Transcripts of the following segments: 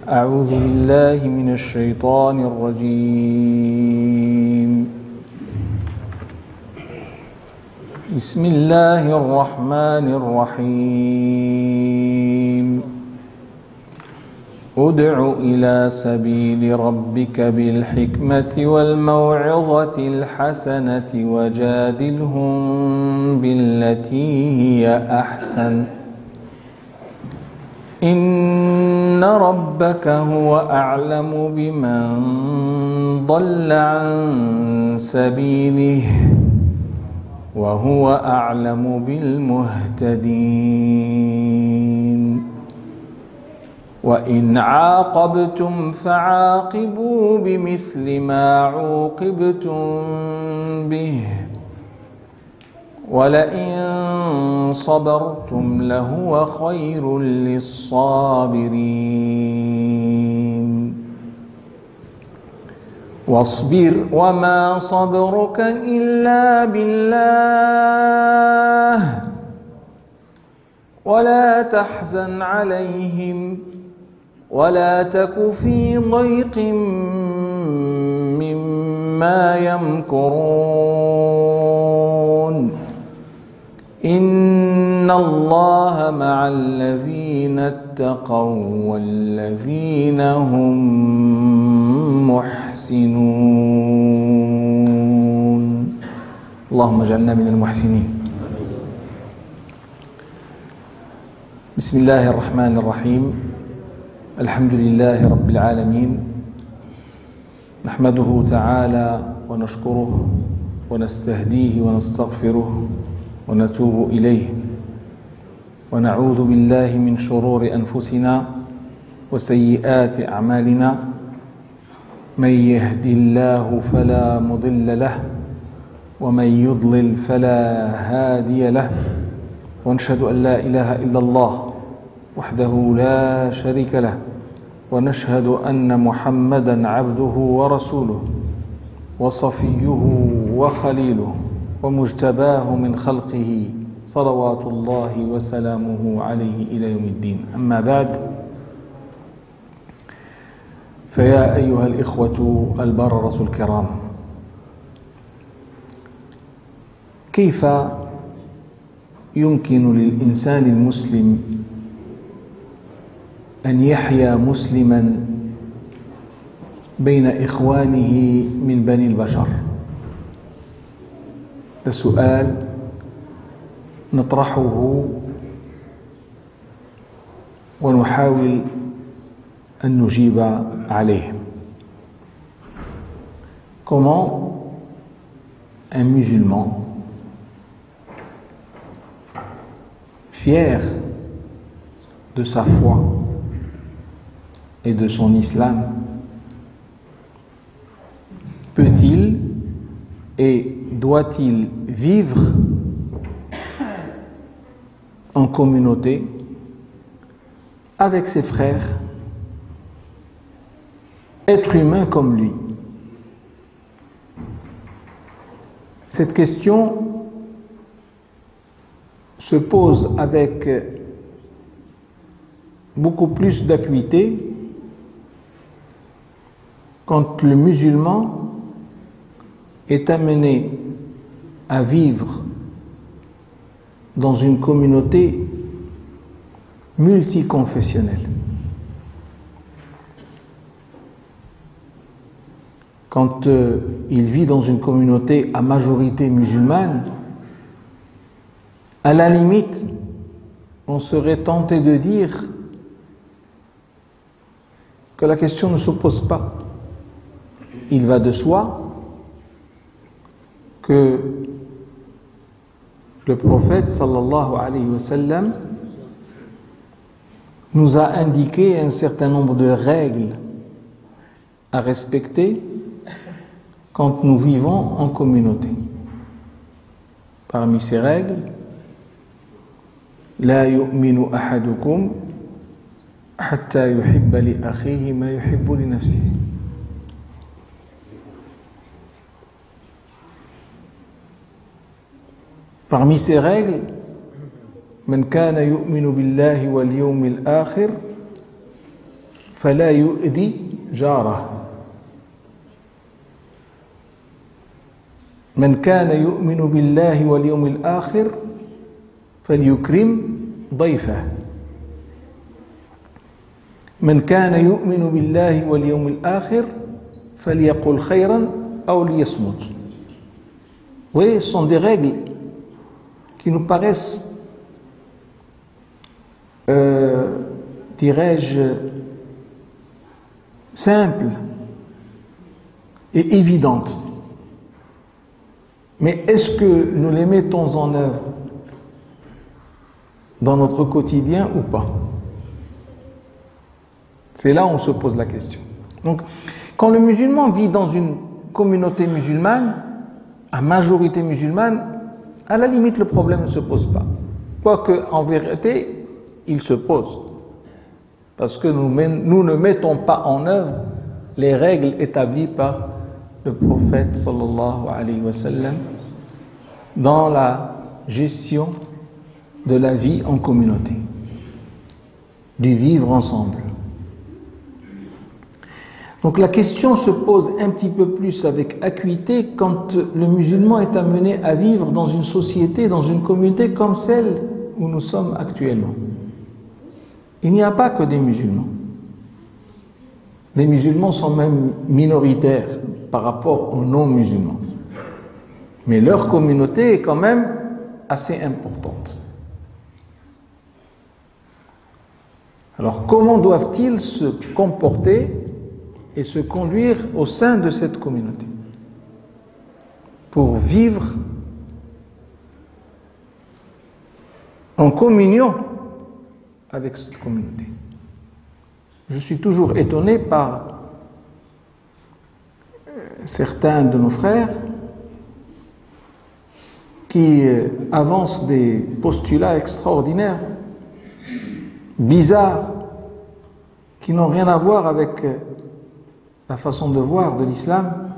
أعوذ بالله من الشيطان الرجيم. بسم الله الرحمن الرحيم. ادع إلى سبيل ربك بالحكمة والموعظة الحسنة وجادلهم بالتي هي أحسن إن ربك هو أعلم بمن ضل عن سبيله وهو أعلم بالمهتدين. وإن عاقبتم فعاقبوا بمثل ما عوقبتم به ولئن صبرتم لهو خير للصابرين. واصبر وما صبرك إلا بالله ولا تحزن عليهم ولا تك في ضيق مما يمكرون إن الله مع الذين اتقوا والذين هم محسنون. اللهم اجعلنا من المحسنين. بسم الله الرحمن الرحيم. الحمد لله رب العالمين، نحمده تعالى ونشكره ونستهديه ونستغفره ونتوب إليه ونعوذ بالله من شرور أنفسنا وسيئات أعمالنا. من يهد الله فلا مضل له ومن يضلل فلا هادي له ونشهد أن لا إله إلا الله وحده لا شريك له ونشهد أن محمدًا عبده ورسوله وصفيه وخليله ومجتباه من خلقه صلوات الله وسلامه عليه إلى يوم الدين. أما بعد، فيا أيها الإخوة البررة الكرام، كيف يمكن للإنسان المسلم أن يحيا مسلماً بين إخوانه من بني البشر؟ ده سؤال نطرحه ونحاول أن نجيب عليه. Comment un musulman fier de sa foi et de son islam peut-il et doit-il vivre en communauté avec ses frères, êtres humains comme lui? Cette question se pose avec beaucoup plus d'acuité quand le musulman est amené à vivre dans une communauté multiconfessionnelle. Quand il vit dans une communauté à majorité musulmane, à la limite, on serait tenté de dire que la question ne se pose pas. Il va de soi que le prophète sallallahu alayhi wa sallam nous a indiqué un certain nombre de règles à respecter quand nous vivons en communauté. Parmi ces règles, لا يؤمن أحدكم حتى يحب لأخيه ما يحب لنفسه. Parmi ces règles, من كان يؤمن بالله واليوم الآخر فلا يؤذي جاره من كان يؤمن بالله واليوم الآخر فليكرم ضيفه من كان يؤمن بالله واليوم الآخر فليقل خيرا أو ليصمت. Oui, ce sont des règles qui nous paraissent, dirais-je, simples et évidentes. Mais est-ce que nous les mettons en œuvre dans notre quotidien ou pas? C'est là où on se pose la question. Donc, quand le musulman vit dans une communauté musulmane, à majorité musulmane, à la limite, le problème ne se pose pas. Quoique, en vérité, il se pose. Parce que nous ne mettons pas en œuvre les règles établies par le prophète sallallahu alayhi wa sallam dans la gestion de la vie en communauté, du vivre ensemble. Donc la question se pose un petit peu plus avec acuité quand le musulman est amené à vivre dans une société, dans une communauté comme celle où nous sommes actuellement. Il n'y a pas que des musulmans. Les musulmans sont même minoritaires par rapport aux non-musulmans. Mais leur communauté est quand même assez importante. Alors comment doivent-ils se comporter et se conduire au sein de cette communauté pour vivre en communion avec cette communauté? Je suis toujours étonné par certains de nos frères qui avancent des postulats extraordinaires, bizarres, qui n'ont rien à voir avec la façon de voir de l'islam,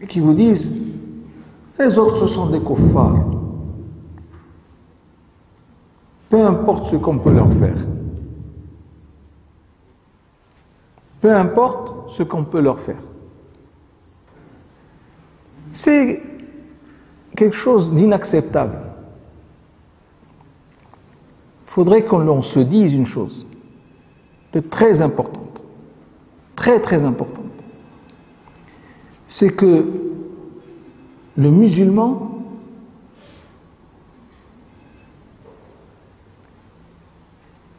et qui vous disent les autres ce sont des kuffars. Peu importe ce qu'on peut leur faire. Peu importe ce qu'on peut leur faire. C'est quelque chose d'inacceptable. Il faudrait qu'on se dise une chose de très importante, très très importante. C'est que le musulman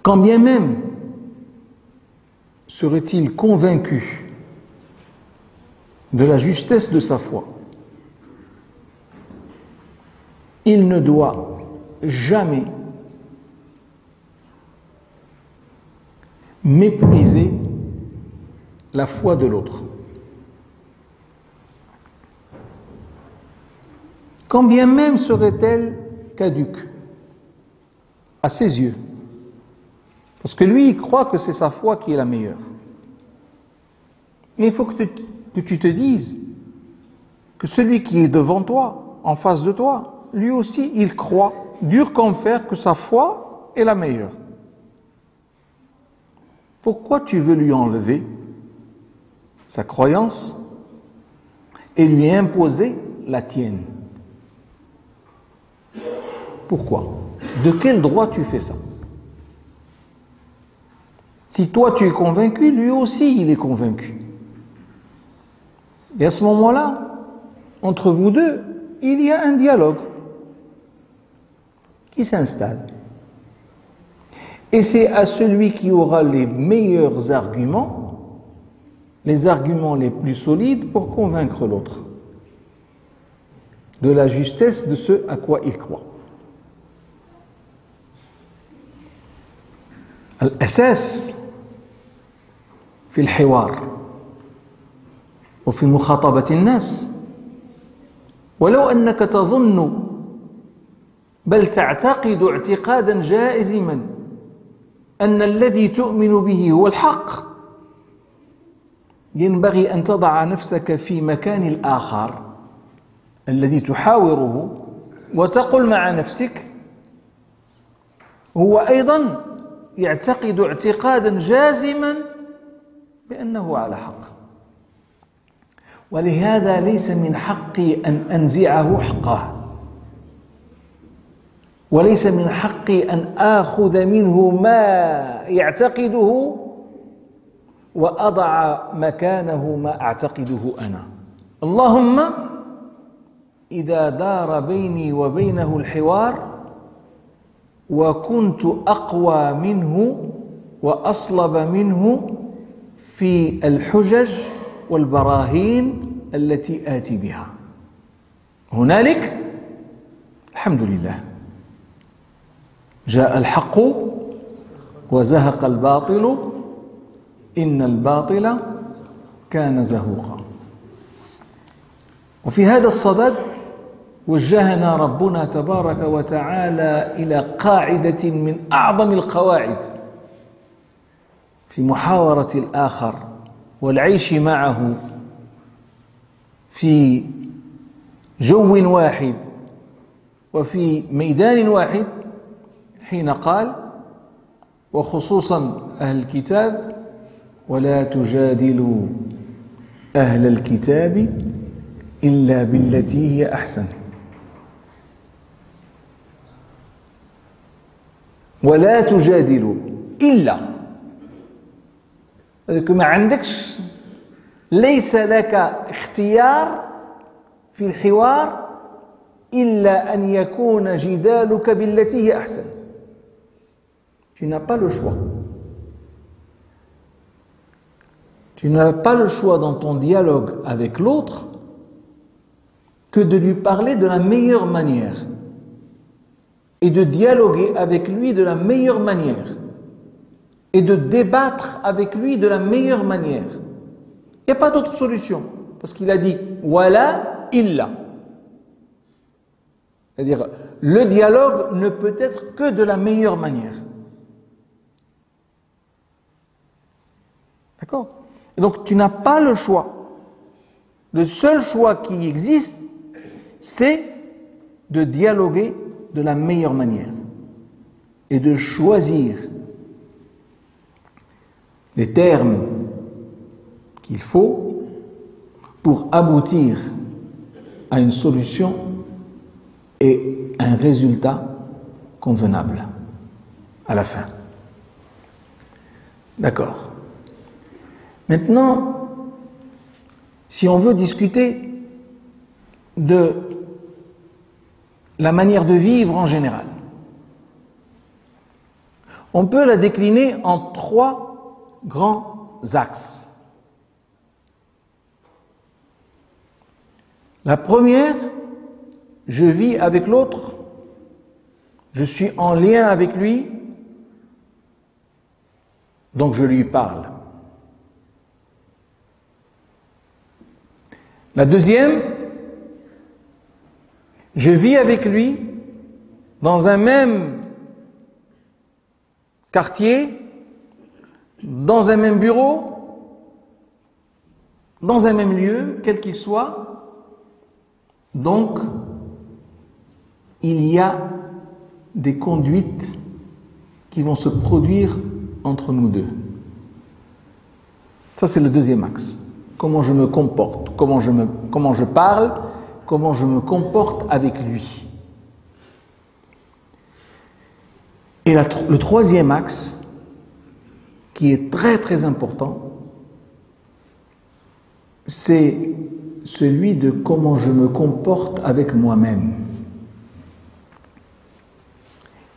quand bien même serait-il convaincu de la justesse de sa foi, il ne doit jamais mépriser la foi de l'autre. Quand bien même serait-elle caduque à ses yeux. Parce que lui, il croit que c'est sa foi qui est la meilleure. Mais il faut que tu te dises que celui qui est devant toi, en face de toi, lui aussi, il croit, dur comme fer, que sa foi est la meilleure. Pourquoi tu veux lui enlever sa croyance et lui imposer la tienne? Pourquoi? De quel droit tu fais ça? Si toi tu es convaincu, lui aussi il est convaincu. Et à ce moment-là, entre vous deux, il y a un dialogue qui s'installe. Et c'est à celui qui aura les meilleurs arguments, les arguments les plus solides pour convaincre l'autre de la justesse de ce à quoi il croit. الأساس في الحوار وفي مخاطبة الناس ولو أنك تظن بل تعتقد اعتقادا جازما أن الذي تؤمن به هو الحق ينبغي أن تضع نفسك في مكان الآخر الذي تحاوره وتقول مع نفسك هو أيضا يعتقد اعتقادا جازما بأنه على حق. ولهذا ليس من حقي أن أنزعه حقه، وليس من حقي أن آخذ منه ما يعتقده وأضع مكانه ما أعتقده أنا. اللهم إذا دار بيني وبينه الحوار وكنت أقوى منه وأصلب منه في الحجج والبراهين التي آتي بها، هنالك الحمد لله جاء الحق وزهق الباطل إن الباطل كان زهوقا. وفي هذا الصدد وجهنا ربنا تبارك وتعالى إلى قاعدة من أعظم القواعد في محاورة الآخر والعيش معه في جو واحد وفي ميدان واحد، حين قال وخصوصا أهل الكتاب: ولا تجادلوا أهل الكتاب إلا بالتي هي أحسن. ولا تجادلوا إلا، ما عندكش، ليس لك اختيار في الحوار إلا أن يكون جدالك بالتي هي أحسن. Tu n'as pas le choix. Tu n'as pas le choix dans ton dialogue avec l'autre que de lui parler de la meilleure manière et de dialoguer avec lui de la meilleure manière et de débattre avec lui de la meilleure manière. Il n'y a pas d'autre solution, parce qu'il a dit « wala illa ». C'est-à-dire, le dialogue ne peut être que de la meilleure manière. D'accord ? Et donc, tu n'as pas le choix. Le seul choix qui existe, c'est de dialoguer de la meilleure manière et de choisir les termes qu'il faut pour aboutir à une solution et un résultat convenable à la fin. D'accord. Maintenant, si on veut discuter de la manière de vivre en général, on peut la décliner en 3 grands axes. La première, je vis avec l'autre, je suis en lien avec lui, donc je lui parle. La deuxième, je vis avec lui dans un même quartier, dans un même bureau, dans un même lieu, quel qu'il soit. Donc, il y a des conduites qui vont se produire entre nous deux. Ça, c'est le deuxième axe. Comment je me comporte, comment je parle, comment je me comporte avec lui. Et le troisième axe, qui est très très important, c'est celui de comment je me comporte avec moi-même.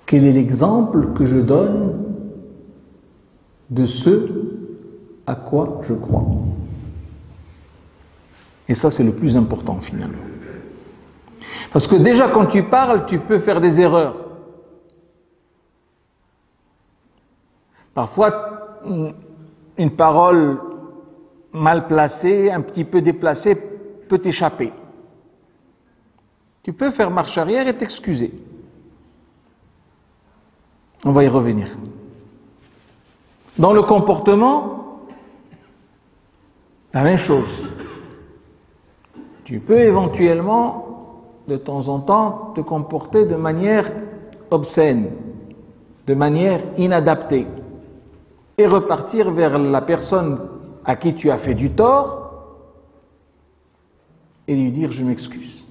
Quel est l'exemple que je donne de ce à quoi je crois? Et ça, c'est le plus important finalement. Parce que déjà, quand tu parles, tu peux faire des erreurs. Parfois, une parole mal placée, un petit peu déplacée, peut t'échapper. Tu peux faire marche arrière et t'excuser. On va y revenir. Dans le comportement, la même chose. Tu peux éventuellement, de temps en temps, te comporter de manière obscène, de manière inadaptée, et repartir vers la personne à qui tu as fait du tort et lui dire je m'excuse.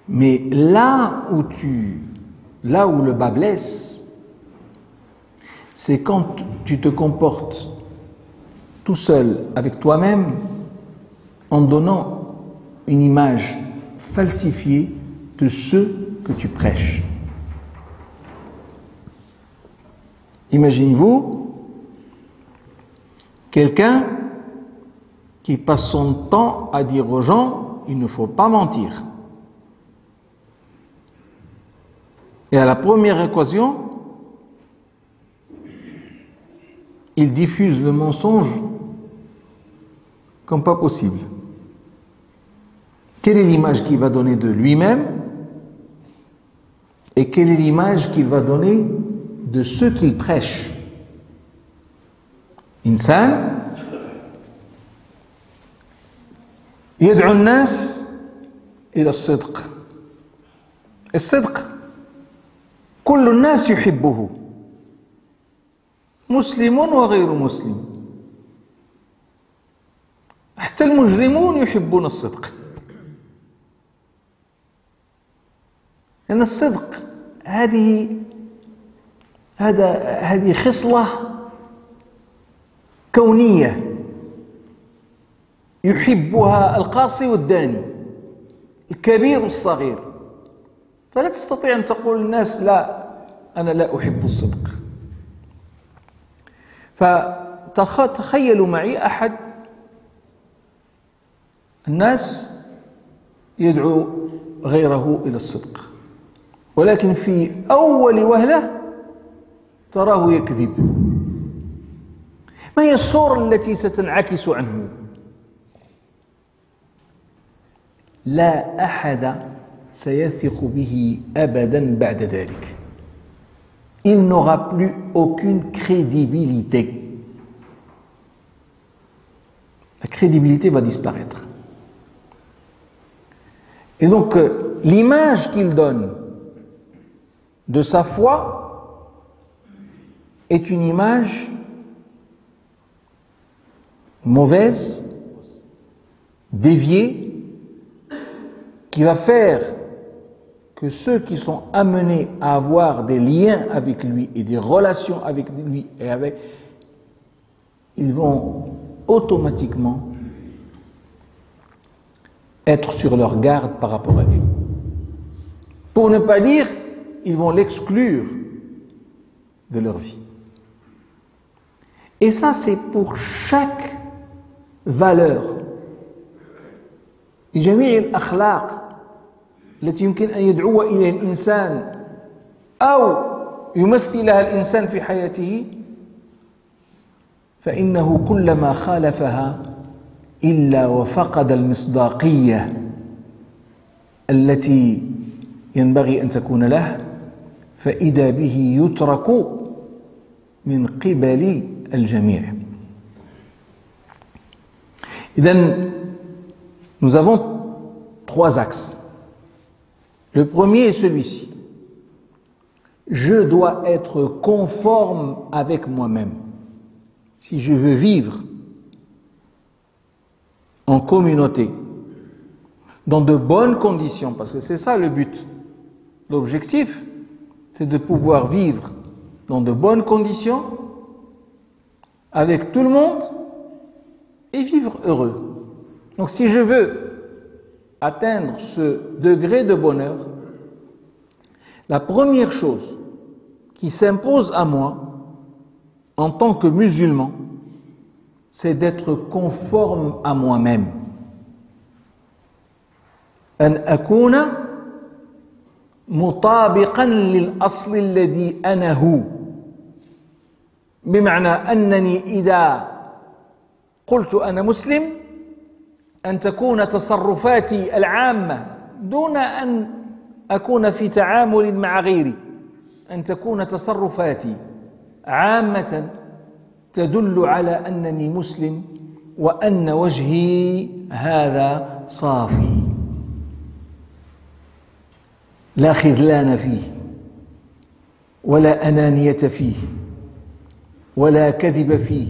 Mais là où le bas blesse, c'est quand tu te comportes tout seul avec toi-même en donnant une image falsifiée de ce que tu prêches. Imaginez-vous quelqu'un qui passe son temps à dire aux gens il ne faut pas mentir. Et à la première occasion, il diffuse le mensonge comme pas possible. Quelle est l'image qu'il va donner de lui-même et quelle est l'image qu'il va donner de ceux qu'il prêche? Insan يدعو الناس إلى الصدق. الصدق كل الناس يحبه مسلم وغير مسلم حتى المجرمون يحبون الصدق لأن الصدق هذه خصلة كونية يحبها القاصي والداني الكبير والصغير فلا تستطيع أن تقول للناس لا أنا لا أحب الصدق. فتخيلوا معي أحد الناس يدعو غيره إلى الصدق ولكن في أول وهلة تراه يكذب. ما هي الصورة التي ستنعكس عنه؟ لا أحد سيثق به أبدا بعد ذلك. Il n'aura plus aucune crédibilité. La crédibilité va disparaître. Et donc, l'image qu'il donne de sa foi est une image mauvaise, déviée, qui va faire que ceux qui sont amenés à avoir des liens avec lui et des relations avec lui ils vont automatiquement être sur leur garde par rapport à lui. Pour ne pas dire, ils vont l'exclure de leur vie. Et ça, c'est pour chaque valeur. لجميع الأخلاق التي يمكن أن يدعو إليها الإنسان أو يمثلها الإنسان في حياته فإنه كلما خالفها إلا وفقد المصداقية التي ينبغي أن تكون له فإذا به يترك من قبل الجميع. إذن nous avons trois axes. Le premier est celui-ci. Je dois être conforme avec moi-même. Si je veux vivre en communauté, dans de bonnes conditions, parce que c'est ça le but. L'objectif, c'est de pouvoir vivre dans de bonnes conditions, avec tout le monde, et vivre heureux. Donc si je veux atteindre ce degré de bonheur, la première chose qui s'impose à moi en tant que musulman, c'est d'être conforme à moi-même. أن أكون مطابقا للأصل الذي أنا هو بمعنى أنني إذا قلت أنا مسلم أن تكون تصرفاتي العامة دون أن أكون في تعامل مع غيري أن تكون تصرفاتي عامة تدل على أنني مسلم وأن وجهي هذا صافي لا خذلان فيه ولا أنانية فيه ولا كذب فيه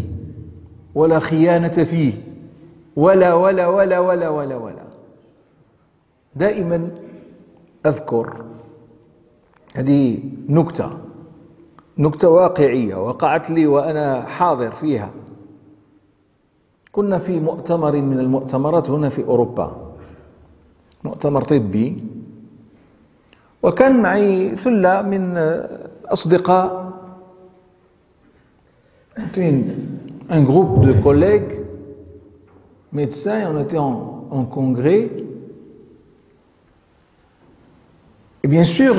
ولا خيانة فيه ولا ولا ولا ولا ولا ولا. دائما أذكر هذه نكتة واقعية وقعت لي وأنا حاضر فيها. كنا في مؤتمر من المؤتمرات هنا في أوروبا، مؤتمر طبي، وكان معي ثلة من أصدقاء، un groupe de collègues médecins, et on était en congrès. Et bien sûr,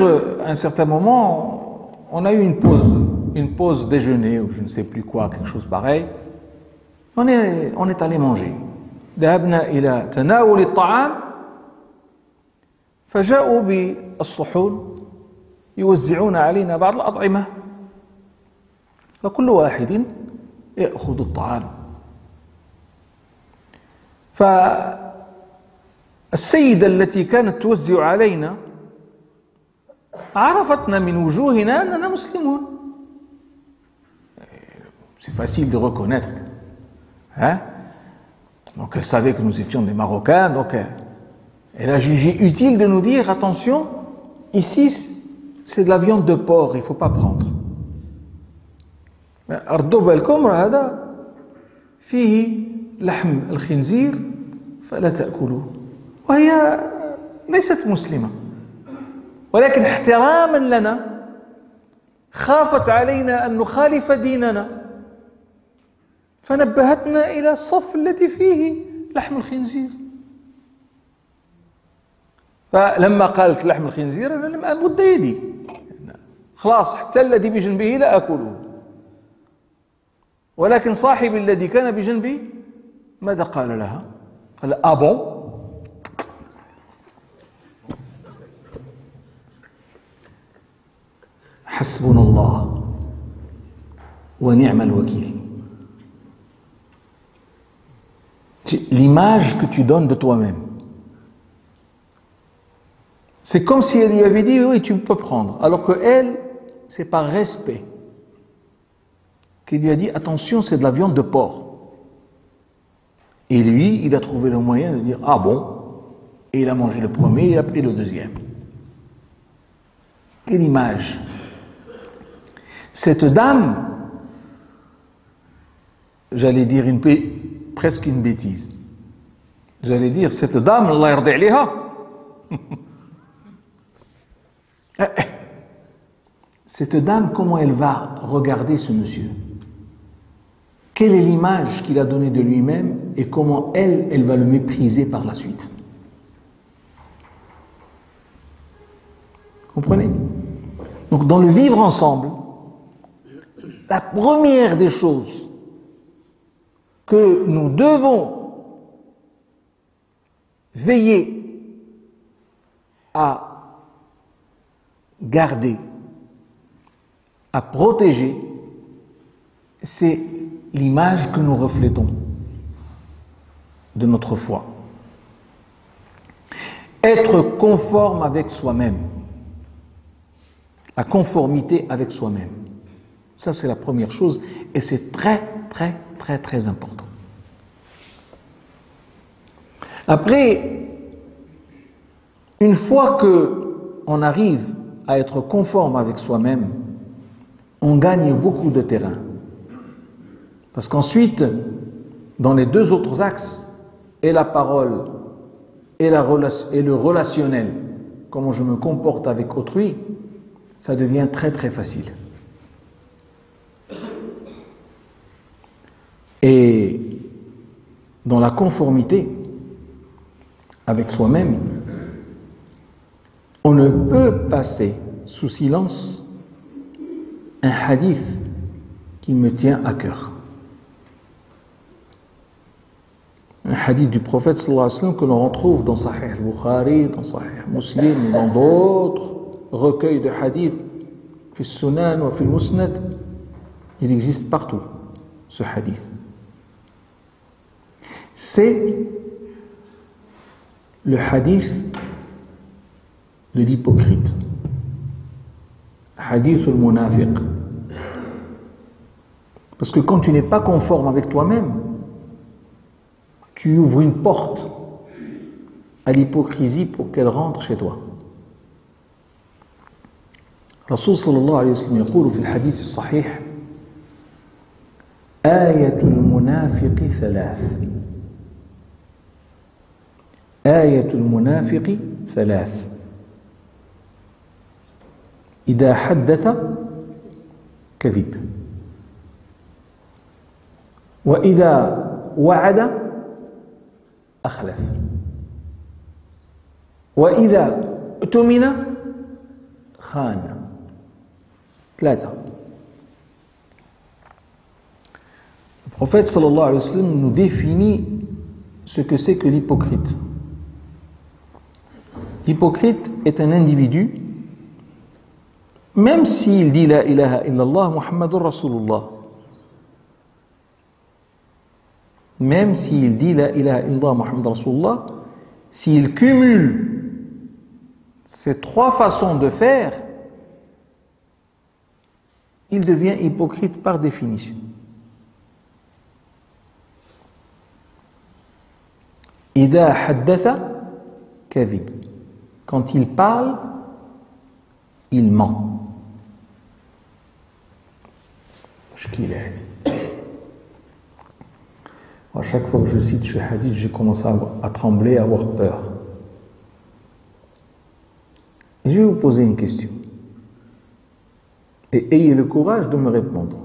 à un certain moment, on a eu une pause déjeuner, ou je ne sais plus quoi, quelque chose pareil. On est allé manger. ذهبنا إلى تناول الطعام فجاءوا بالصحون يوزعون علينا بعض الأطعمة، فكل واحد يأخذ الطعام. فالسيدة التي كانت توزع علينا عرفتنا من وجوهنا أننا مسلمون. C'est facile de reconnaître. Hein? Donc elle savait que nous étions des Marocains, donc elle a jugé utile de nous dire attention, ici c'est de la viande de porc, il ne faut pas prendre. أردوا بالكم هذا فيه لحم الخنزير فلا تأكلوه، وهي ليست مسلمة، ولكن احتراما لنا خافت علينا أن نخالف ديننا فنبهتنا إلى الصف الذي فيه لحم الخنزير. فلما قالت لحم الخنزير أنا لم أمد يدي، خلاص حتى الذي بجنبه لا أكله، ولكن صاحبي الذي كان بجنبي ماذا قال لها؟ قال bon. حسبنا الله ونعم الوكيل. L'image que tu donnes de toi-même, c'est comme si elle lui avait dit oui tu peux prendre, alors que elle, c'est par respect qu'il lui a dit attention c'est de la viande de porc, et lui il a trouvé le moyen de dire ah bon, et il a mangé le premier, il a pris le deuxième. Quelle image! Cette dame, j'allais dire presque une bêtise. J'allais dire, cette dame, Allah yardi alayha. Cette dame, comment elle va regarder ce monsieur? Quelle est l'image qu'il a donnée de lui-même et comment elle va le mépriser par la suite? Comprenez? Donc, dans le vivre ensemble, la première des choses que nous devons veiller à garder, à protéger, c'est l'image que nous reflétons de notre foi. Être conforme avec soi-même, la conformité avec soi-même. Ça, c'est la première chose et c'est très, très, très, très important. Après, une fois qu'on arrive à être conforme avec soi-même, on gagne beaucoup de terrain. Parce qu'ensuite, dans les deux autres axes, et la parole et le relationnel, comment je me comporte avec autrui, ça devient très très facile. Et dans la conformité avec soi-même, on ne peut passer sous silence un hadith qui me tient à cœur. Un hadith du prophète sallallahu alayhi wa sallam que l'on retrouve dans Sahih al-Bukhari, dans Sahih Muslim, dans d'autres recueils de hadiths, fi Sunan ou fi Musnad. Il existe partout ce hadith. C'est le hadith de l'hypocrite, hadith al-munafiq. Parce que quand tu n'es pas conforme avec toi-même, tu ouvres une porte à l'hypocrisie pour qu'elle rentre chez toi. Rasul sallallahu alayhi wa sallam يقول في الحديث الصحيح آية المنافق ثلاث آية المنافق ثلاث إذا حدث كذب وإذا وعد أخلف وإذا اؤتمن خان ثلاثة. Le prophète sallallahu alayhi wa sallam nous définit ce que c'est que l'hypocrite. L'hypocrite est un individu, même s'il dit la ilaha illallah Muhammadur Rasulullah, même s'il dit la ilaha illallah Muhammadur Rasulullah, s'il cumule ces trois façons de faire, il devient hypocrite par définition. إذا حدث كذب. Quand il parle, il ment. À chaque fois que je cite ce hadith, j'ai commencé à trembler, à avoir peur. Et je vais vous poser une question. Et ayez le courage de me répondre.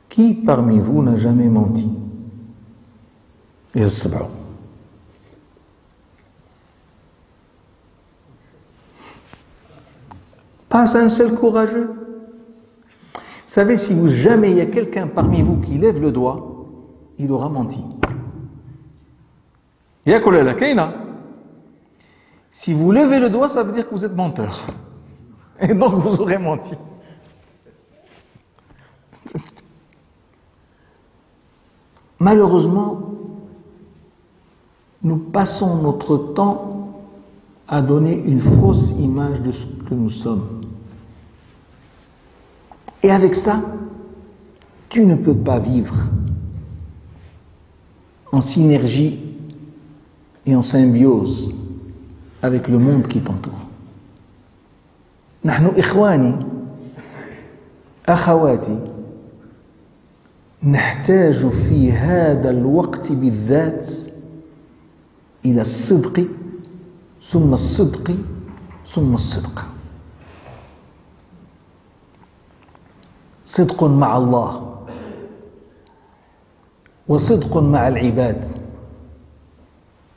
Qui parmi vous n'a jamais menti? Pas un seul courageux. Vous savez, si jamais il y a quelqu'un parmi vous qui lève le doigt, il aura menti. Si vous levez le doigt, ça veut dire que vous êtes menteur. Et donc vous aurez menti. Malheureusement, nous passons notre temps à donner une fausse image de ce que nous sommes. Et avec ça, tu ne peux pas vivre en synergie et en symbiose avec le monde qui t'entoure. نحن إخواني أخواتي نحتاج في هذا الوقت بالذات إلى الصدق ثم الصدق ثم الصدق. صدق مع الله وصدق مع العباد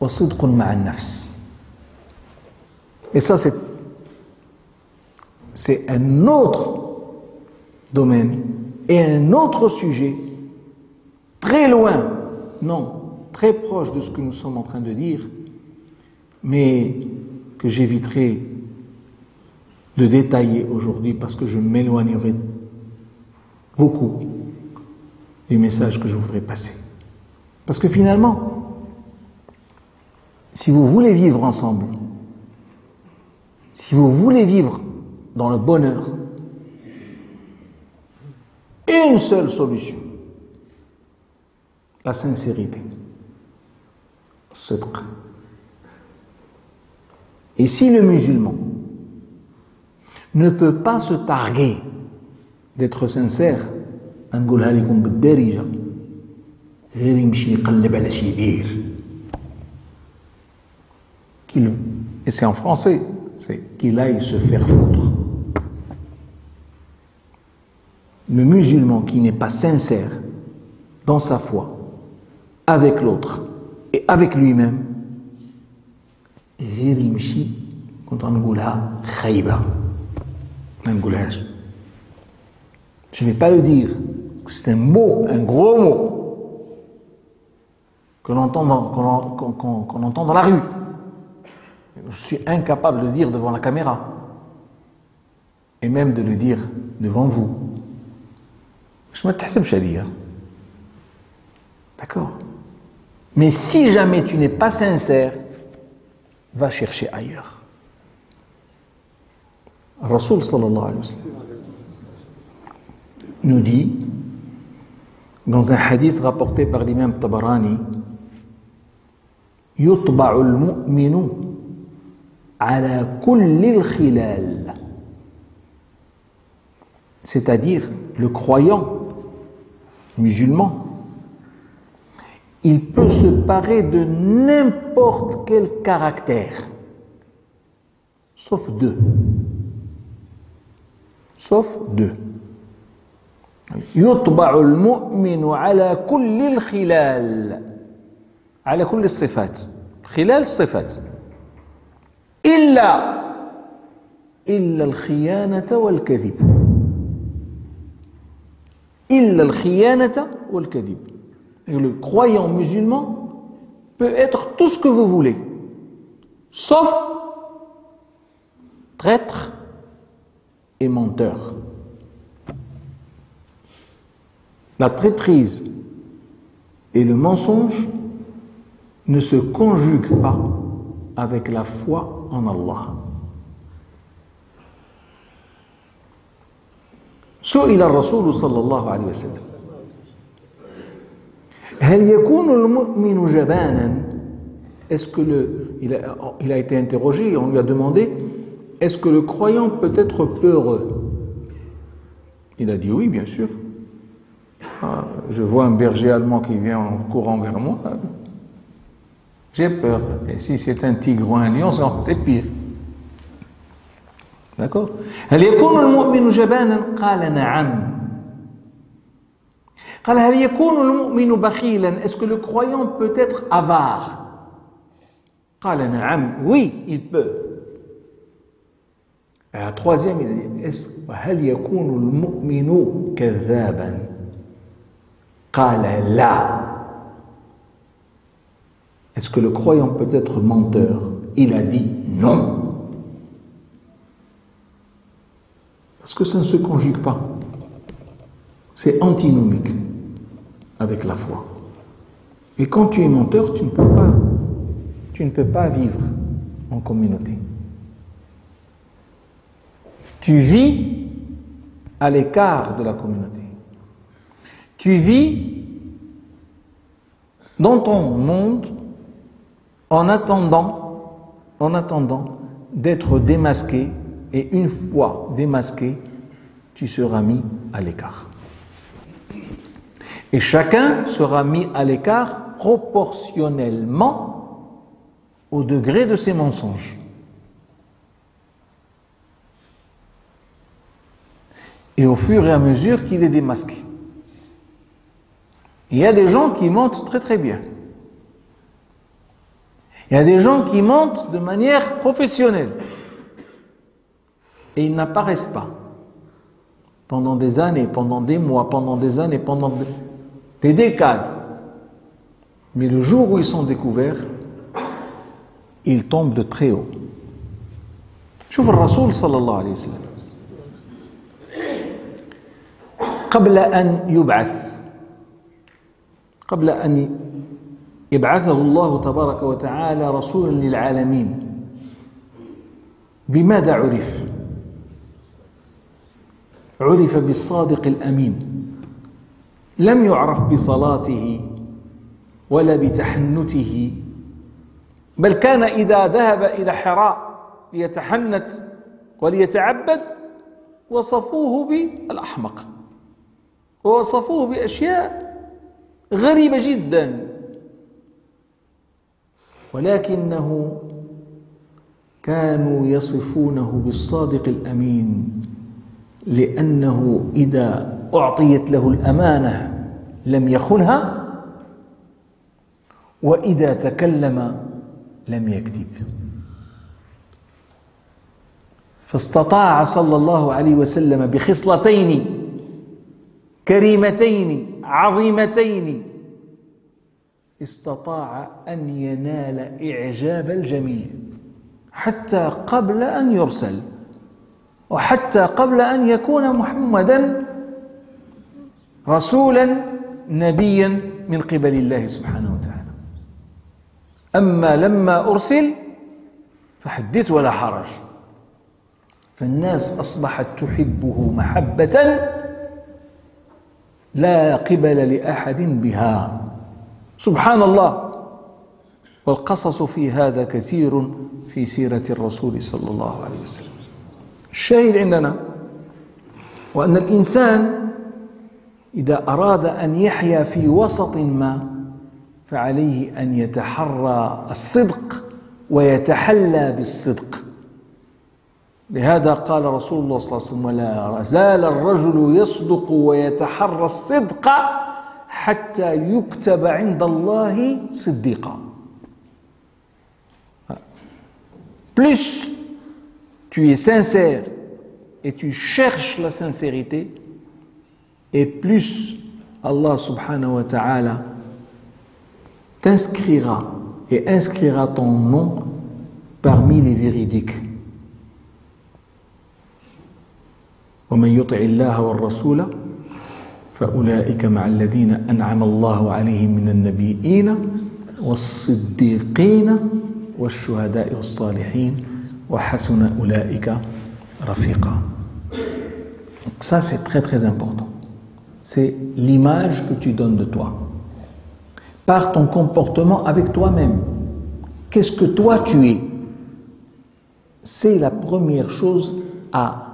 وصدق مع النفس. Et ça, c'est un autre domaine et un autre sujet, très loin, non, très proche de ce que nous sommes en train de dire, mais que j'éviterai de détailler aujourd'hui parce que je m'éloignerai beaucoup du message que je voudrais passer. Parce que finalement, si vous voulez vivre ensemble, si vous voulez vivre dans le bonheur, une seule solution, la sincérité, sidq. Et si le musulman ne peut pas se targuer d'être sincère, et c'est en français, c'est qu'il aille se faire foutre. Le musulman qui n'est pas sincère dans sa foi, avec l'autre et avec lui-même, je ne vais pas le dire, parce que c'est un mot, un gros mot, qu'on entend dans la rue. Je suis incapable de le dire devant la caméra, et même de le dire devant vous. Je me t'assem sharia. D'accord? Mais si jamais tu n'es pas sincère, va chercher ailleurs. Rasoul sallallahu alayhi wa sallam nous dit, dans un hadith rapporté par l'imam Tabarani, يطبع المؤمن على كل الخلال, c'est-à-dire le croyant musulman, il peut se parer de n'importe quel caractère, sauf deux. Sauf deux. يطبع المؤمن على كل الخلال, على كل الصفات, خلال الصفات, إلا الخيانة والكذب, إلا الخيانة والكذب. Le croyant musulman peut être tout ce que vous voulez, sauf traître et menteur. La traîtrise et le mensonge ne se conjuguent pas avec la foi en Allah. سئل الرسول صلى الله عليه وسلم هل يكون المؤمن جبانا? Est-ce que il a été interrogé et on lui a demandé, est-ce que le croyant peut être peureux? Il a dit oui, bien sûr. Je vois un berger allemand qui vient en courant vers moi, j'ai peur. Et si c'est un tigre ou un lion, c'est pire. D'accord? هل يكون المؤمن جبانا؟ قال نعم. قال هل يكون المؤمن بخيلا? Est-ce que le croyant peut être avare? قال نعم. Oui, il peut. Et la troisième, il a dit هل يكون المؤمن كذابا؟ قال لا. Est-ce que le croyant peut être menteur? Il a dit non. Parce que ça ne se conjugue pas. C'est antinomique avec la foi. Et quand tu es menteur, tu ne peux pas vivre en communauté. Tu vis à l'écart de la communauté. Tu vis dans ton monde en attendant d'être démasqué, et une fois démasqué, tu seras mis à l'écart. Et chacun sera mis à l'écart proportionnellement au degré de ses mensonges. Et au fur et à mesure qu'il est démasqué. Il y a des gens qui mentent très très bien. Il y a des gens qui mentent de manière professionnelle. Et ils n'apparaissent pas. Pendant des années, pendant des mois, pendant des années, pendant des décades. Mais le jour où ils sont découverts, ils tombent de très haut. شوف الرسول صلى الله عليه وسلم قبل أن يبعثه الله تبارك وتعالى رسولا للعالمين بماذا عرف؟ عرف بالصادق الأمين. لم يعرف بصلاته ولا بتحنته، بل كان إذا ذهب إلى حراء ليتحنت وليتعبد وصفوه بالأحمق، ووصفوه بأشياء غريبة جدا، ولكنه كانوا يصفونه بالصادق الأمين، لأنه إذا أعطيت له الأمانة لم يخنها، وإذا تكلم لم يكذب. فاستطاع صلى الله عليه وسلم بخصلتين كريمتين عظيمتين، استطاع أن ينال إعجاب الجميع حتى قبل أن يرسل، وحتى قبل أن يكون محمدا رسولا نبيا من قبل الله سبحانه وتعالى. أما لما أرسل فحدث ولا حرج، فالناس أصبحت تحبه محبة لا قبل لأحد بها سبحان الله. والقصص في هذا كثير في سيرة الرسول صلى الله عليه وسلم. الشاهد عندنا وأن الإنسان إذا أراد أن يحيا في وسط ما فعليه أن يتحرى الصدق ويتحلى بالصدق. لهذا قال رسول الله صلى الله عليه وسلم ولا زال الرجل يصدق ويتحرى الصدق حتى يكتب عند الله صديقا. Plus tu es sincère et tu cherches la sincérité, et plus Allah subhanahu wa ta'ala t'inscrira et inscrira ton nom parmi les véridiques. ومن يطع الله والرسول فأولئك مع الذين أنعم الله عليهم من النبيين والصديقين والشهداء والصالحين وحسن أولئك رفيقا. Ça c'est très très important. C'est l'image que tu donnes de toi par ton comportement avec toi-même. Qu'est-ce que toi tu es? C'est la première chose à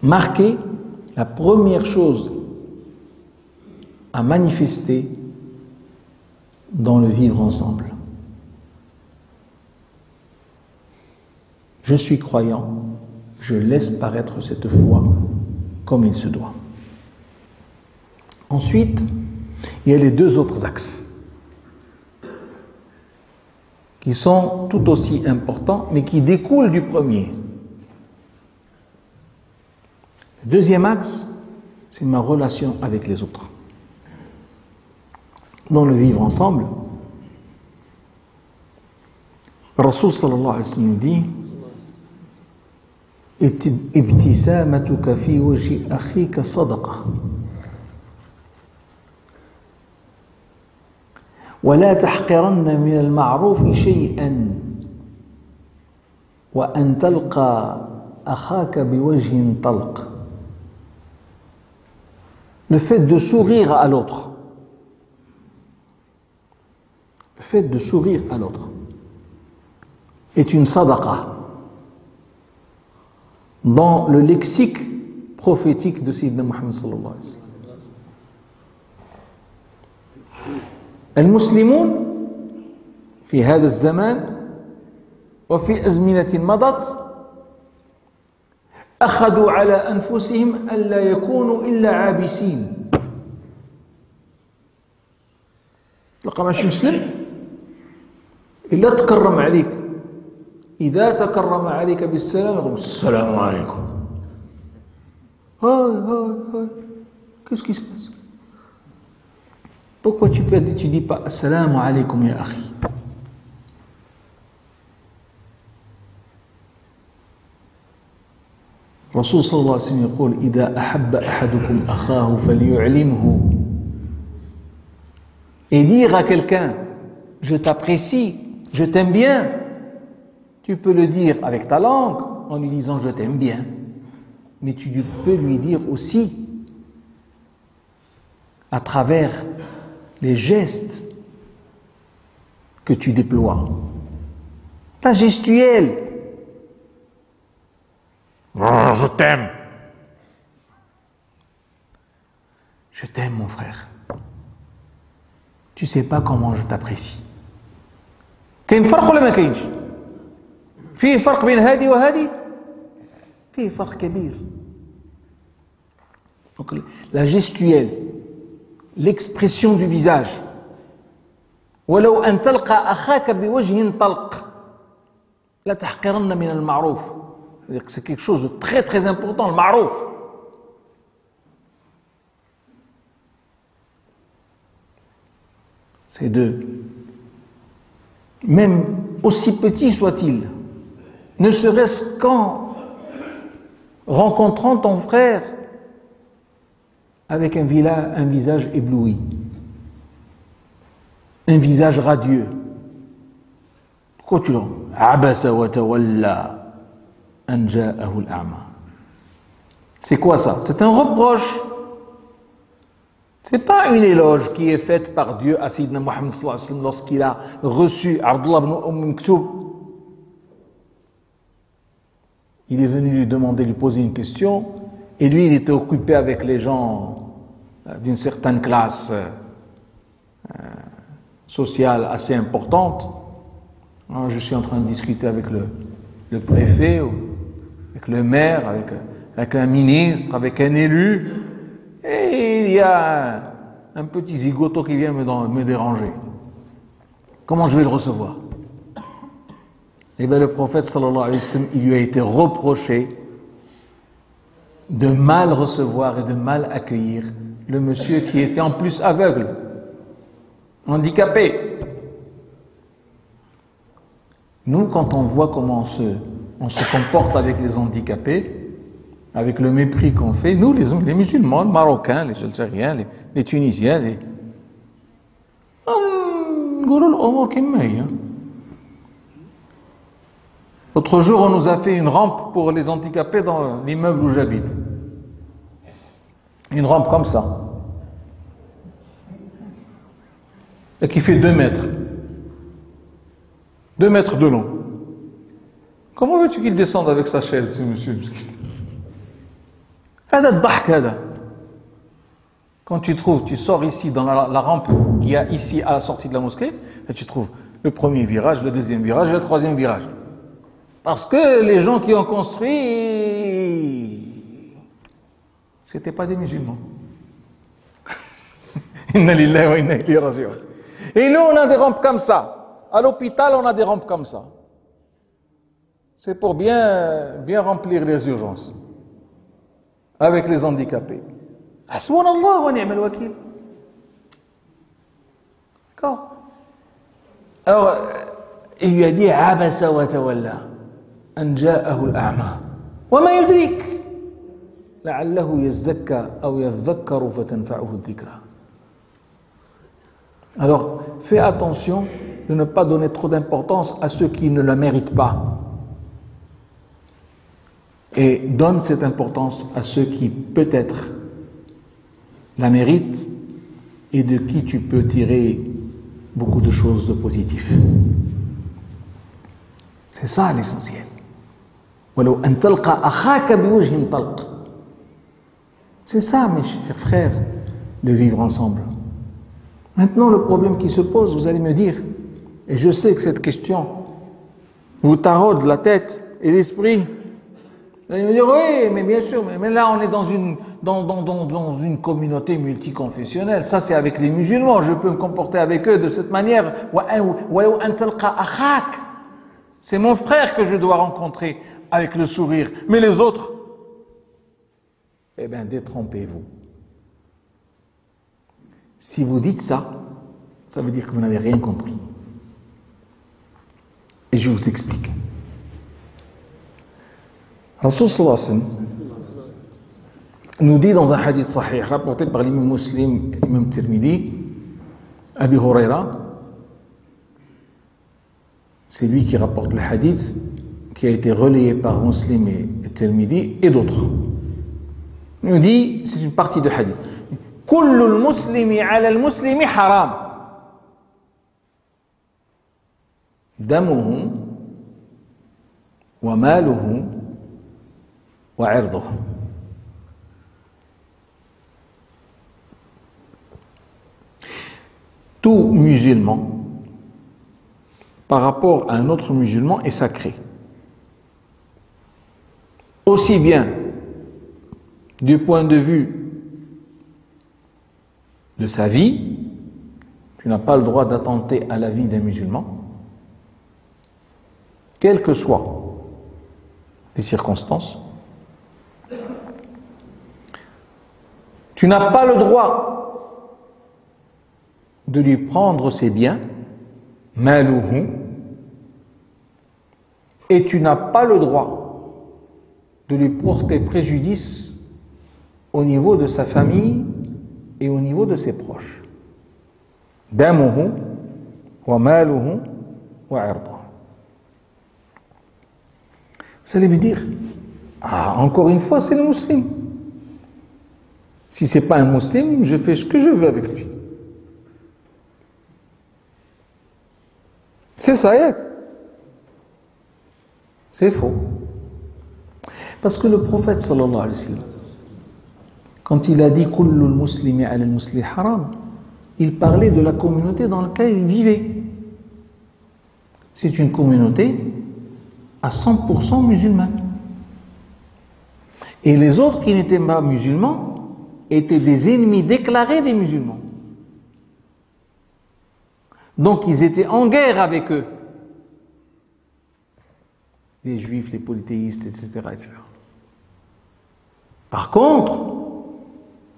marquer, la première chose à manifester dans le vivre ensemble. Je suis croyant, je laisse paraître cette foi comme il se doit. Ensuite, il y a les deux autres axes qui sont tout aussi importants mais qui découlent du premier. Le deuxième axe, c'est ma relation avec les autres. Dans le vivre ensemble, Rasul sallallahu alayhi wa sallam dit ابتسامتك في وجه أخيك صدقة ولا تحقرن من المعروف شيئا وأن تلقى أخاك بوجه طلق. Le fait de sourire à l'autre, le fait de sourire à l'autre est une sadaqa dans le lexique prophétique de Sayyidina Muhammad sallallahu alayhi wa sallam. المسلمون في هذا الزمان وفي أزمنة مضت أخذوا على أنفسهم ألا يكونوا إلا عابسين. تلقى ماشي مسلم إلا تكرم عليك، إذا تكرم عليك بالسلام يقول السلام عليكم. هاي qu'est-ce qui se passe? Pourquoi tu dis pas assalamu alaykum ya akhi? Rasul sallallahu alayhi wa sallam يقول إذا أحب أحدكم أخاه فليعلمه. Et dire à quelqu'un je t'apprécie, je t'aime bien, tu peux le dire avec ta langue en lui disant je t'aime bien, mais tu peux lui dire aussi à travers les gestes que tu déploies, ta gestuelle. Oh, je t'aime. Je t'aime mon frère. Tu sais pas comment je t'apprécie. كاين فرق ولا ما كاينش؟ فيه فرق بين هذه وهذه؟ فيه فرق كبير. Donc la gestuelle, l'expression du visage. ولو أن تلقى أخاك بوجه طلق لا تحقرن من المعروف. C'est quelque chose de très très important, le ma'rouf. C'est de, même aussi petit soit-il, ne serait-ce qu'en rencontrant ton frère avec un visage ébloui, un visage radieux. Pourquoi tu le abasa wa tawalla? أن جاءه الأعمى. C'est quoi ça? C'est un reproche. C'est pas une éloge qui est faite par Dieu à Sayyidina Muhammad sallallahu alayhi wa sallam lorsqu'il a reçu Abdullah ibn Maktoum. Il est venu lui demander, lui poser une question, et lui il était occupé avec les gens d'une certaine classe sociale assez importante. Je suis en train de discuter avec le préfet, ou avec le maire, avec un ministre, avec un élu, et il y a un petit zigoto qui vient me déranger. Comment je vais le recevoir? Eh bien, le prophète sallallahu alayhi wa sallam, il lui a été reproché de mal recevoir et de mal accueillir le monsieur qui était en plus aveugle, handicapé. Nous, quand on voit comment on se comporte avec les handicapés, avec le mépris qu'on fait, nous, les musulmans, les Marocains, les Algériens, les Tunisiens, L'autre jour, on nous a fait une rampe pour les handicapés dans l'immeuble où j'habite. Une rampe comme ça. Et qui fait 2 mètres. 2 mètres de long. Comment veux-tu qu'il descende avec sa chaise, ce monsieur? Quand tu sors ici dans la rampe qu'il y a ici à la sortie de la mosquée, et tu trouves le premier virage, le deuxième virage et le troisième virage. Parce que les gens qui ont construit, c'était pas des musulmans. Inna lillahi wa inna ilayhi raji'un. Et nous, on a des rampes comme ça. À l'hôpital, on a des rampes comme ça. C'est pour bien remplir les urgences. Avec les handicapés. Hasbunallah wa ni'mal wakil. D'accord? Alors, il lui a dit Abasa wa tawalla an ja'ahu al-a'ma. Wa ma yudrik la'allahu yazakka aw yadhakkaru fatanfa'uhu ad-dhikra. Alors, fais attention de ne pas donner trop d'importance à ceux qui ne la méritent pas. Et donne cette importance à ceux qui peut-être la méritent et de qui tu peux tirer beaucoup de choses de positif. C'est ça l'essentiel. C'est ça, mes chers frères, de vivre ensemble. Maintenant, le problème qui se pose, vous allez me dire, et je sais que cette question vous taraude la tête et l'esprit. Vous allez me dire, oui, mais bien sûr, mais là on est dans une communauté multiconfessionnelle. Ça c'est avec les musulmans, je peux me comporter avec eux de cette manière. C'est mon frère que je dois rencontrer avec le sourire. Mais les autres, eh bien détrompez-vous. Si vous dites ça, ça veut dire que vous n'avez rien compris. Et je vous explique. Rasul sallallahu alayhi wa sallam nous dit dans un hadith sahih rapporté par l'imam Muslim et l'imam Tirmidhi, Abi Huraira, c'est lui qui rapporte le hadith qui a été relayé par Muslim et Tirmidhi et d'autres. Il nous dit, c'est une partie de hadith. كل المسلم على المسلم حرام دمه وماله وعرضه. Tout musulman par rapport à un autre musulman est sacré, aussi bien du point de vue de sa vie, tu n'as pas le droit d'attenter à la vie d'un musulman, quelles que soient les circonstances. Tu n'as pas le droit de lui prendre ses biens, maluhu, et tu n'as pas le droit de lui porter préjudice au niveau de sa famille et au niveau de ses proches. Damuhu wa maluhu wa irduhu. Vous allez me dire, ah, encore une fois, c'est le musulman. Si ce n'est pas un musulman, je fais ce que je veux avec lui. C'est ça, Yak. C'est faux. Parce que le prophète sallallahu alayhi wa sallam, quand il a dit Kullul muslimi ala al-muslim haram, il parlait de la communauté dans laquelle il vivait. C'est une communauté à 100% musulmane. Et les autres qui n'étaient pas musulmans étaient des ennemis déclarés des musulmans. Donc ils étaient en guerre avec eux. Les juifs, les polythéistes, etc., etc. Par contre,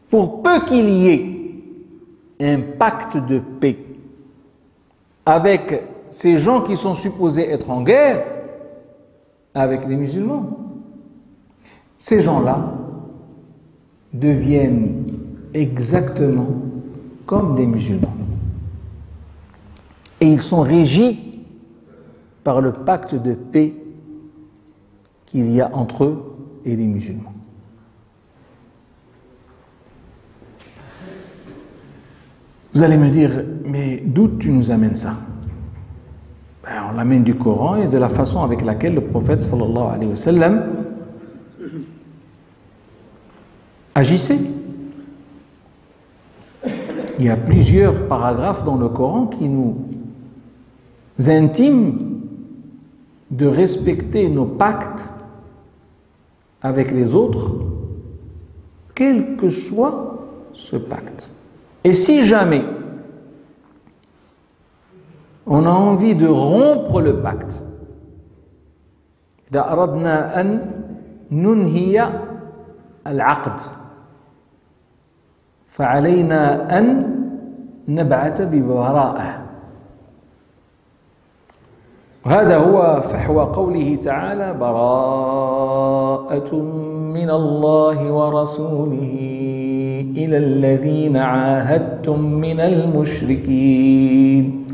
pour peu qu'il y ait un pacte de paix avec ces gens qui sont supposés être en guerre avec les musulmans, ces gens-là deviennent exactement comme des musulmans. Et ils sont régis par le pacte de paix qu'il y a entre eux et les musulmans. Vous allez me dire, mais d'où tu nous amènes ça? Ben, on l'amène du Coran et de la façon avec laquelle le prophète sallallahu alayhi wa sallam agissait. Il y a plusieurs paragraphes dans le Coran qui nous intiment de respecter nos pactes avec les autres, quel que soit ce pacte. Et si jamais on a envie de rompre le pacte, إذا أردنا أن ننهي العقد فعلينا أن نبعث ببراءة. هذا هو فحوى قوله تعالى براءة من الله ورسوله إلى الذين عاهدتم من المشركين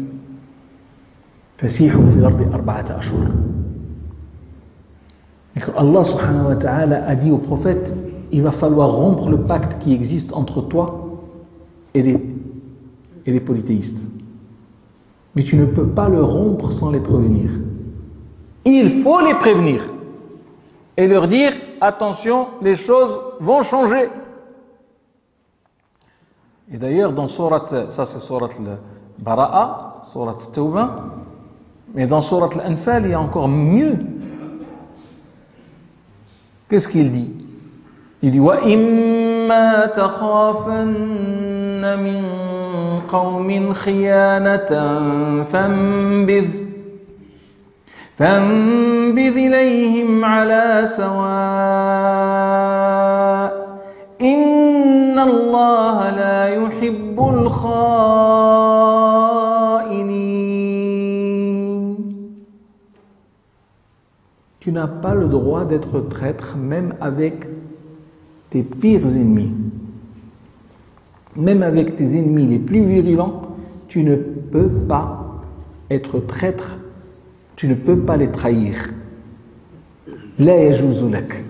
فسيحوا في الأرض 4 أشهر. Allah subhanahu wa ta'ala a dit au prophète, il va falloir rompre le pacte qui existe entre toi et les polythéistes. Mais tu ne peux pas le rompre sans les prévenir. Il faut les prévenir et leur dire, attention, les choses vont changer. Et d'ailleurs, dans Surat, ça c'est Surat al-Bara'a, Surat al-Tawbah, mais dans Surat al-Anfal, il y a encore mieux. Qu'est-ce qu'il dit? Il dit وَإِمَّا تَخَافَنَّ مِنْ قَوْمٍ خِيَانَةً فَانبِذْ إِلَيْهِمْ عَلَى سَوَاءٍ إِنَّ اللَّهَ لَا يُحِبُّ الْخَائِنِينَ. Tu n'as pas le droit d'être traître même avec tes pires ennemis. Même avec tes ennemis les plus virulents, tu ne peux pas être traître, tu ne peux pas les trahir. La yajuzu lak.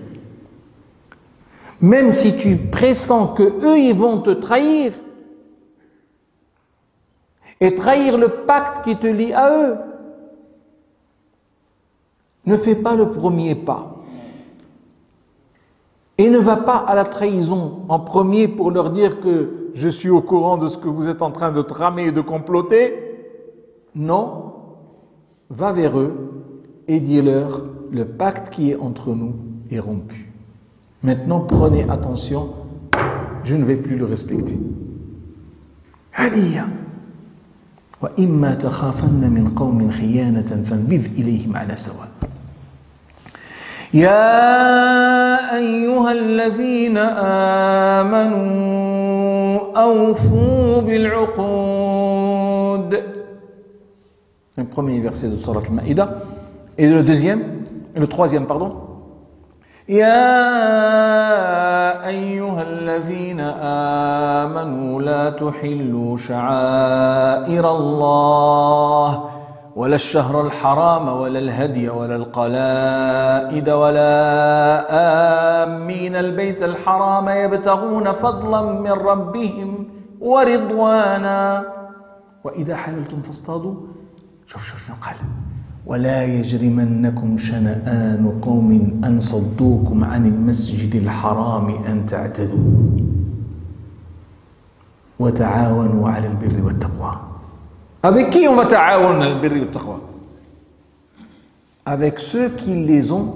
Même si tu pressens que eux ils vont te trahir et trahir le pacte qui te lie à eux, ne fais pas le premier pas. Et ne va pas à la trahison en premier pour leur dire que je suis au courant de ce que vous êtes en train de tramer et de comploter. Non, va vers eux et dis-leur le pacte qui est entre nous est rompu. Maintenant, prenez attention, je ne vais plus le respecter. Aliya. وَإِمَّا تَخَافَنَّ مِنْ قَوْمٍ خِيَانَةً فَانبِذْ إِلَيْهِمْ عَلَى سَوَاءٍ. يا أيها الذين آمنوا أوفوا بالعقود. Le premier verset de Surat al-Ma'idah. Et le troisième, pardon. يا أيها الذين آمنوا لا تحلوا شعائر الله ولا الشهر الحرام ولا الهدي ولا القلائد ولا آمين البيت الحرام يبتغون فضلا من ربهم ورضوانا وإذا حللتم فاصطادوا. شوف شنو قال: ولا يجرمنكم شنآن قوم أن صدوكم عن المسجد الحرام أن تعتدوا وتعاونوا على البر والتقوى. Avec qui on va ta'awan al-birri wa taqwa? Avec ceux qui les ont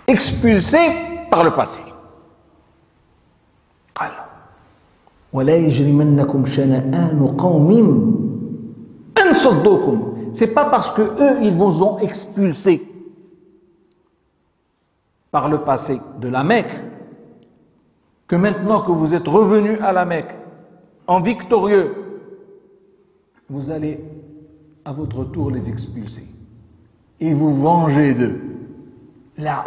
expulsés par le passé. قال ولا يجرمنكم شنآن قوم أن صدوكم. C'est pas parce que eux ils vous ont expulsés par le passé de la Mecque que maintenant que vous êtes revenus à la Mecque en victorieux, vous allez à votre tour les expulser et vous venger d'eux. Là,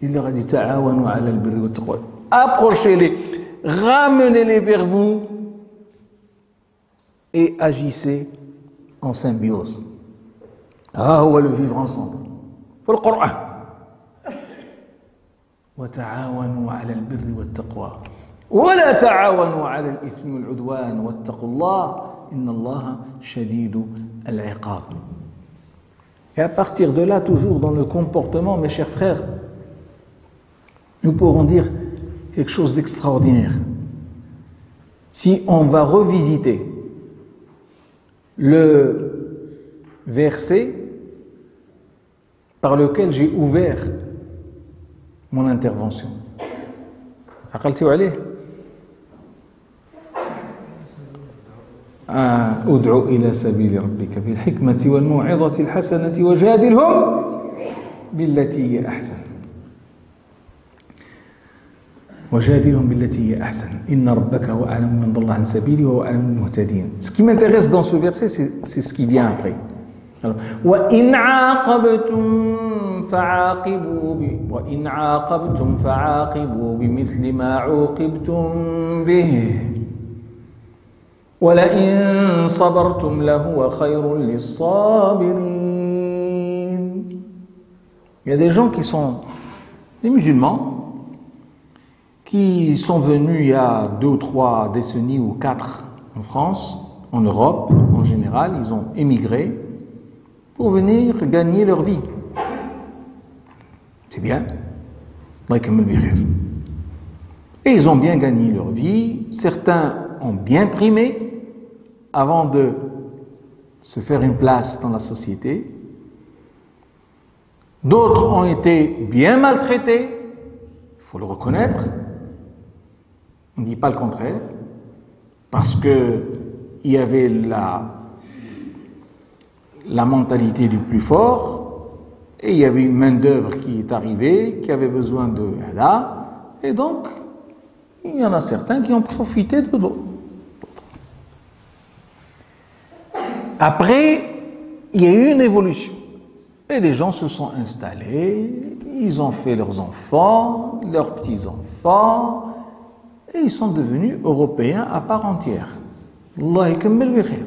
il leur a dit ta'awanu ala al-birri wa taqwa. Approchez-les, ramenez-les vers vous et agissez en symbiose. Ah, on va le vivre ensemble. Faut le Coran. وتعاونوا على البر والتقوى ولا تعاونوا على الإثم والعدوان واتقوا الله إن الله شديد العقاب. Et à partir de là, toujours dans le comportement, mes chers frères, nous pourrons dire quelque chose d'extraordinaire. Si on va revisiter le verset par lequel j'ai ouvert mon intervention. عقلتوا عليه؟ ادع إلى سبيل ربك بالحكمة والموعظة الحسنة وجادلهم بالتي هي أحسن. وجادلهم بالتي هي أحسن إن ربك هو أعلم من ضل عن سبيله وهو أعلم بالمهتدين. Ce qui m'intéresse dans ce verset, c'est ce qui vient après. وإن عاقبتم فعاقبوا بمثل ما عوقبتم به ولئن صبرتم لهو خير للصابرين. Il y a des gens qui sont des musulmans qui sont venus il y a 2 ou 3 décennies ou 4 en France, en Europe en général, ils ont émigré pour venir gagner leur vie. C'est bien. Et ils ont bien gagné leur vie. Certains ont bien primé avant de se faire une place dans la société. D'autres ont été bien maltraités. Il faut le reconnaître. On ne dit pas le contraire. Parce qu'il y avait la mentalité du plus fort, et il y avait une main-d'œuvre qui est arrivée, qui avait besoin de là, et donc il y en a certains qui ont profité de d'autres. Après, il y a eu une évolution, et les gens se sont installés, ils ont fait leurs enfants, leurs petits-enfants, et ils sont devenus européens à part entière. Allah yakammil bi khair.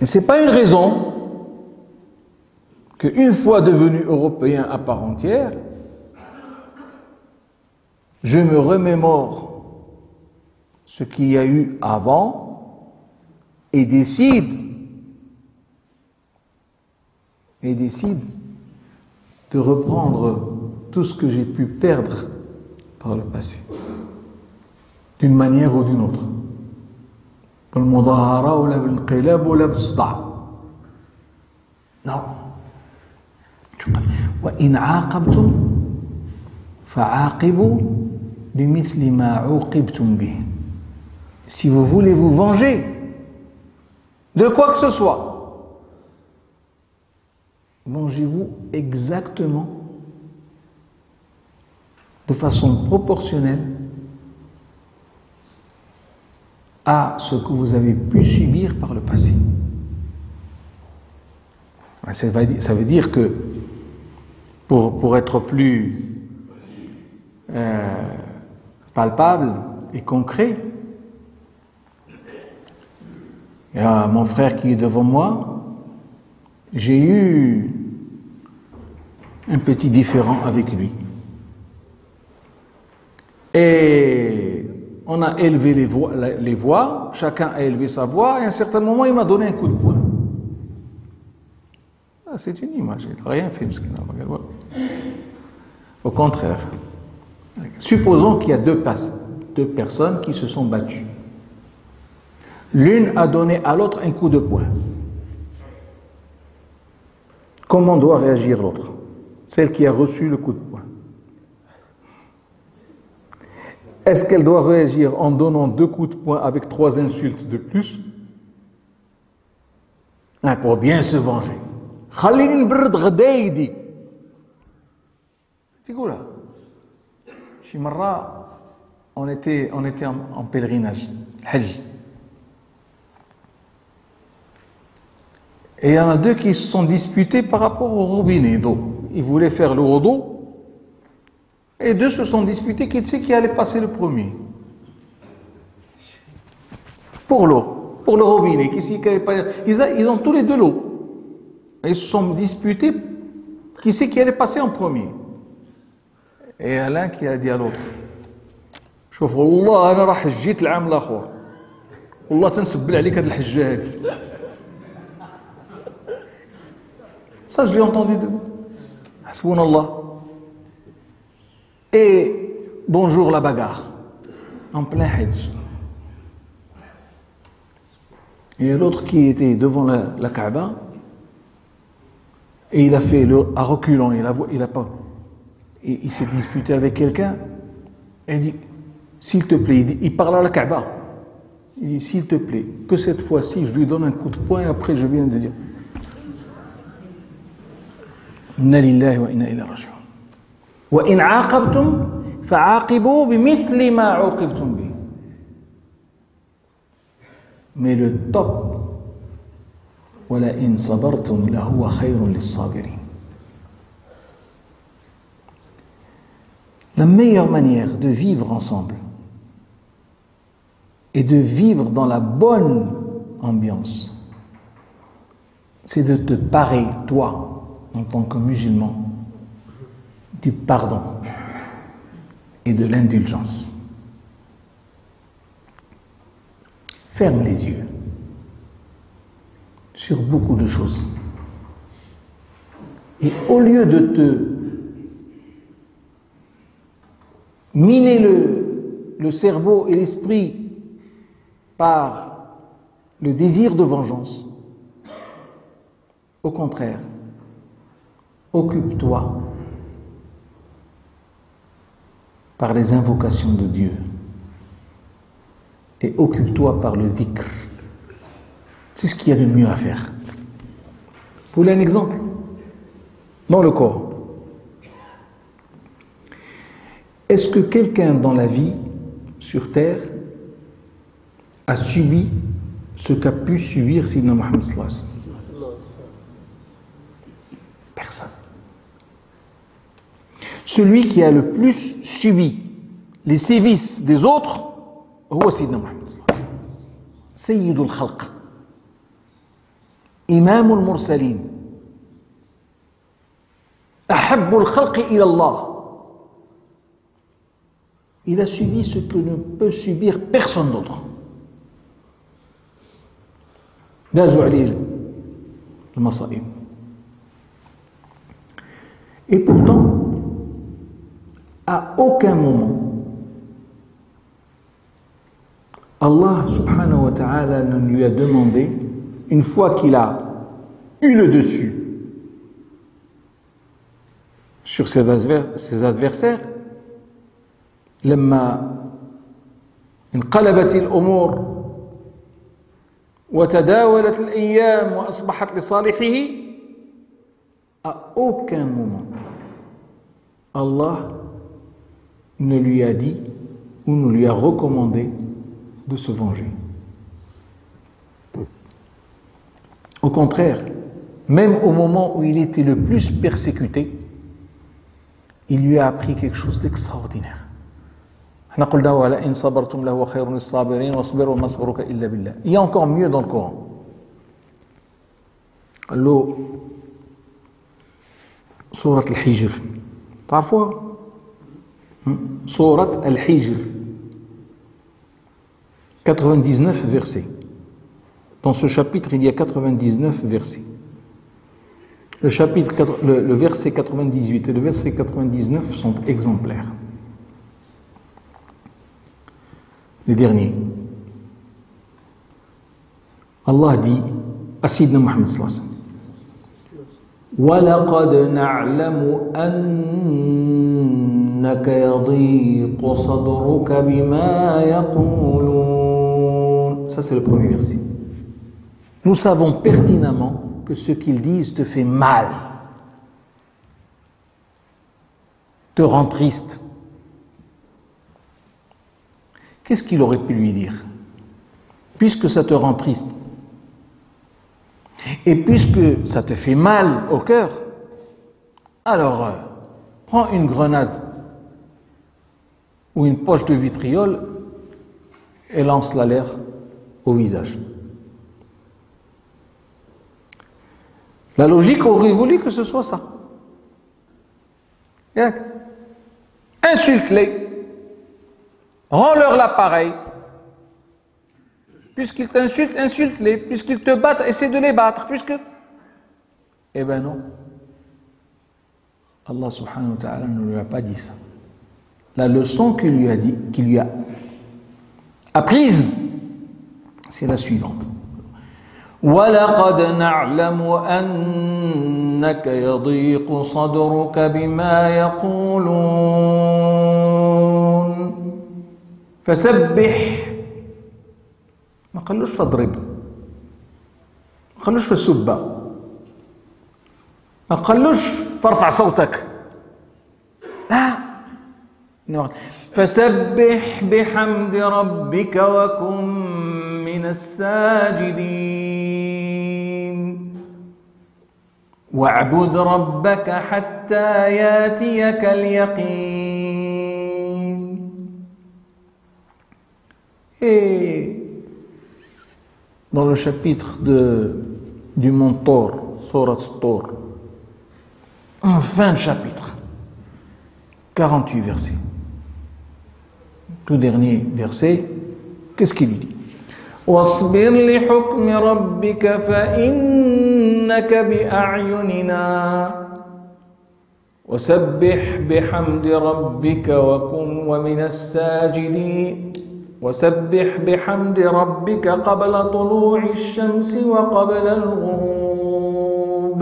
Mais ce n'est pas une raison qu'une fois devenu européen à part entière, je me remémore ce qu'il y a eu avant et décide de reprendre tout ce que j'ai pu perdre par le passé, d'une manière ou d'une autre. بالمظاهرة ولا بالانقلاب ولا بالصداع. Non. وإن عاقبتم فعاقبوا بمثل ما عوقبتم به. Si vous voulez vous venger de quoi que ce soit, vengez-vous exactement de façon proportionnelle à ce que vous avez pu subir par le passé. Ça veut dire que pour être plus palpable et concret. Il y a mon frère qui est devant moi. J'ai eu un petit différend avec lui. Et on a élevé les voix, chacun a élevé sa voix, et à un certain moment, il m'a donné un coup de poing. Ah, c'est une image, il n'a rien fait, parce qu'il n'a pas regardé. Au contraire. Supposons qu'il y a deux personnes qui se sont battues. L'une a donné à l'autre un coup de poing. Comment doit réagir l'autre? Celle qui a reçu le coup de poing. Est-ce qu'elle doit réagir en donnant 2 coups de poing avec 3 insultes de plus? Pour bien se venger. Khalini nbrd ghdaidi. Tu vois là? Chimara, on était en pèlerinage, Hajj. Et il y en a 2 qui se sont disputés par rapport au robinet d'eau. Ils voulaient faire le wudu. Et 2 se sont disputés qui allait passer le premier. Pour l'eau, pour le robinet. Ils ont tous les 2 l'eau. Ils se sont disputés qui allait passer en premier. Et il y a l'un qui a dit à l'autre, شوف والله أنا راح جيت العام الآخر والله تنسبل عليك هاد الحجة هادي. Ça, je l'ai entendu de Hasbunallah. Et bonjour la bagarre, en plein Hajj. Et l'autre qui était devant la Kaaba, et il a fait à reculant, il s'est disputé avec quelqu'un, et il dit, s'il te plaît, il parle à la Kaaba, il dit, s'il te plaît, que cette fois-ci, je lui donne un coup de poing, et après je viens de dire, Inna lillahi wa inna ilayhi raji'un. وإن عاقبتم فعاقبوا بمثل ما عوقبتم به. Mais le top, ولئن صبرتم لهو خير للصابرين. La meilleure manière de vivre ensemble et de vivre dans la bonne ambiance, c'est de te parer, toi, en tant que musulman, du pardon et de l'indulgence. Ferme les yeux sur beaucoup de choses. Et au lieu de te miner le cerveau et l'esprit par le désir de vengeance, au contraire, occupe-toi par les invocations de Dieu et occupe-toi par le dhikr. C'est ce qu'il y a de mieux à faire. Vous voulez un exemple? Dans le Coran. Est-ce que quelqu'un dans la vie, sur terre, a subi ce qu'a pu subir Sidna Muhammad sallallahu alayhi wa sallam? Personne. Celui qui a le plus subi les sévices des autres, هو سيدنا محمد صلى الله عليه وسلم. سيد الخلق. إمام المرسلين. أحب الخلق إلى الله. Il a subi ce que ne peut subir personne d'autre. دازوا عليه المصائب. Et pourtant, à aucun moment, Allah subhanahu wa ta'ala ne lui a demandé, une fois qu'il a eu le dessus sur ses adversaires, لما انقلبت الأمور وتداولت الأيام وأصبحت لصالحه, à aucun moment Allah ne lui a dit ou ne lui a recommandé de se venger. Au contraire, même au moment où il était le plus persécuté, il lui a appris quelque chose d'extraordinaire. Il y a encore mieux dans le Coran. Surat al-Hijr. Parfois, Surat al-Hijr. 99 versets. Dans ce chapitre, il y a 99 versets. Le verset 98 et le verset 99 sont exemplaires. Les derniers. Allah dit à Sayyidina Muhammad sallallahu alayhi wa sallam, وَلَقَدْ نَعْلَمُ أَنَّكَ يَضِيقُ صَدْرُكَ بِمَا يَقُولُونَ. Ça c'est le premier verset. Nous savons pertinemment que ce qu'ils disent te fait mal, te rend triste. Qu'est-ce qu'il aurait pu lui dire? Puisque ça te rend triste, et puisque ça te fait mal au cœur, alors prends une grenade ou une poche de vitriol et lance-la l'air au visage. La logique aurait voulu que ce soit ça. Insulte-les, rends-leur l'appareil. Puisqu'ils t'insultent, insulte-les. Puisqu'ils te battent, essaie de les battre. Eh bien non. Allah subhanahu wa ta'ala ne lui a pas dit ça. La leçon qu'il lui a apprise, c'est la suivante. وَلَقَدْ نَعْلَمُ أَنَّكَ يَضِيقُ صَدْرُكَ بِمَا يَقُولُونَ فَسَبِّحْ. ما قالوش فاضرب، ما قالوش فسب، ما قالوش فارفع صوتك، لا، فسبح بحمد ربك وكن من الساجدين واعبد ربك حتى ياتيك اليقين. Et dans le chapitre du mont Tor, Surat Tor, en fin de chapitre, 48 versets. Tout dernier verset, qu'est-ce qu'il dit? واصبر لحكم ربك فإنك بأعيننا وسبح بحمد ربك وكن ومن الساجدين وسبح بحمد ربك قبل طلوع الشمس وقبل الغروب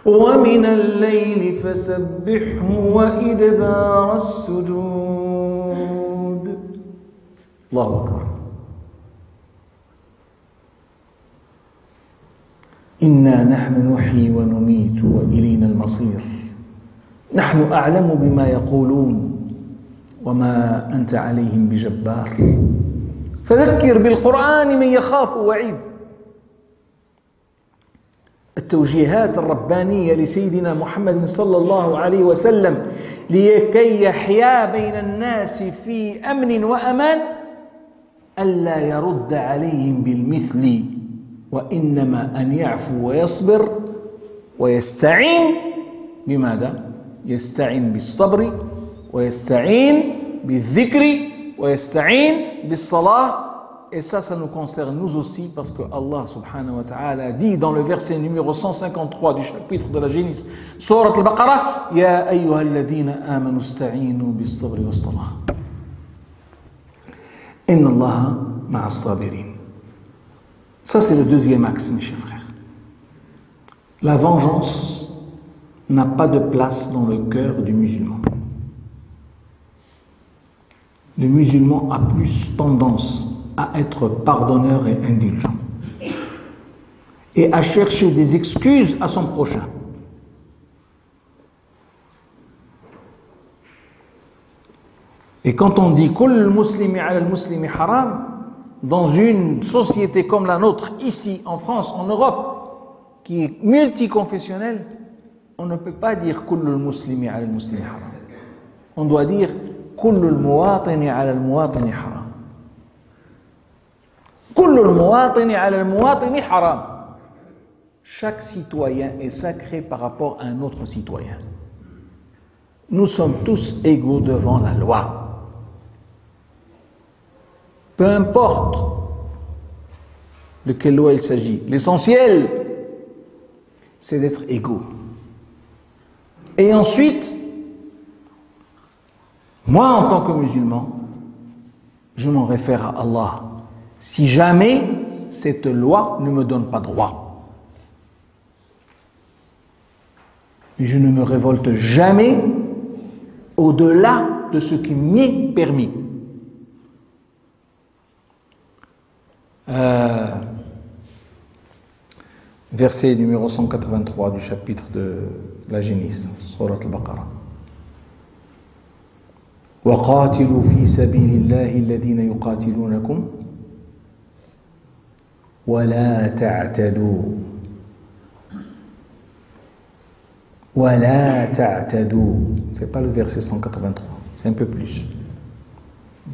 ومن الليل فسبحه وإدبار السجود. الله أكبر. إنا نحن نحيي ونميت وإلينا المصير نحن أعلم بما يقولون وما أنت عليهم بجبار فذكر بالقرآن من يخاف وعيد. التوجيهات الربانية لسيدنا محمد صلى الله عليه وسلم لكي يحيا بين الناس في أمن وأمان ألا يرد عليهم بالمثل وإنما أن يعفو ويصبر ويستعين بماذا؟ يستعين بالصبر ويستعين بالذكر ويستعين بالصلاة. Et ça nous concerne nous aussi parce que Allah subhanahu wa ta'ala dit dans le verset numéro 153 du chapitre de la Génisse, Surat al-Baqarah, Ya ayyuha alladhina amanu ista'inu bis-sabri was-salah. Inna Allaha ma'a as-sabirin. Ça c'est le deuxième axe, mes chers frères. La vengeance n'a pas de place dans le cœur du musulman. Le musulman a plus tendance à être pardonneur et indulgent et à chercher des excuses à son prochain. Et quand on dit Kull muslimi ala al-muslimi haram, dans une société comme la nôtre, ici en France, en Europe, qui est multiconfessionnelle, on ne peut pas dire Kull muslimi ala al-muslimi haram. On doit dire كل المواطن على المواطن حرام. كل المواطن على المواطن حرام. Chaque citoyen est sacré par rapport à un autre citoyen. Nous sommes tous égaux devant la loi. Peu importe de quelle loi il s'agit. L'essentiel, c'est d'être égaux. Et ensuite, moi en tant que musulman, je m'en réfère à Allah. Si jamais cette loi ne me donne pas droit, je ne me révolte jamais au-delà de ce qui m'est permis. Verset numéro 183 du chapitre de la Génisse, Surat al-Baqarah. وَقَاتِلُوا فِي سَبِيلِ اللَّهِ الَّذِينَ يُقَاتِلُونَكُمْ وَلَا تَعْتَدُوا وَلَا تَعْتَدُوا. C'est pas le verset 183, c'est un peu plus.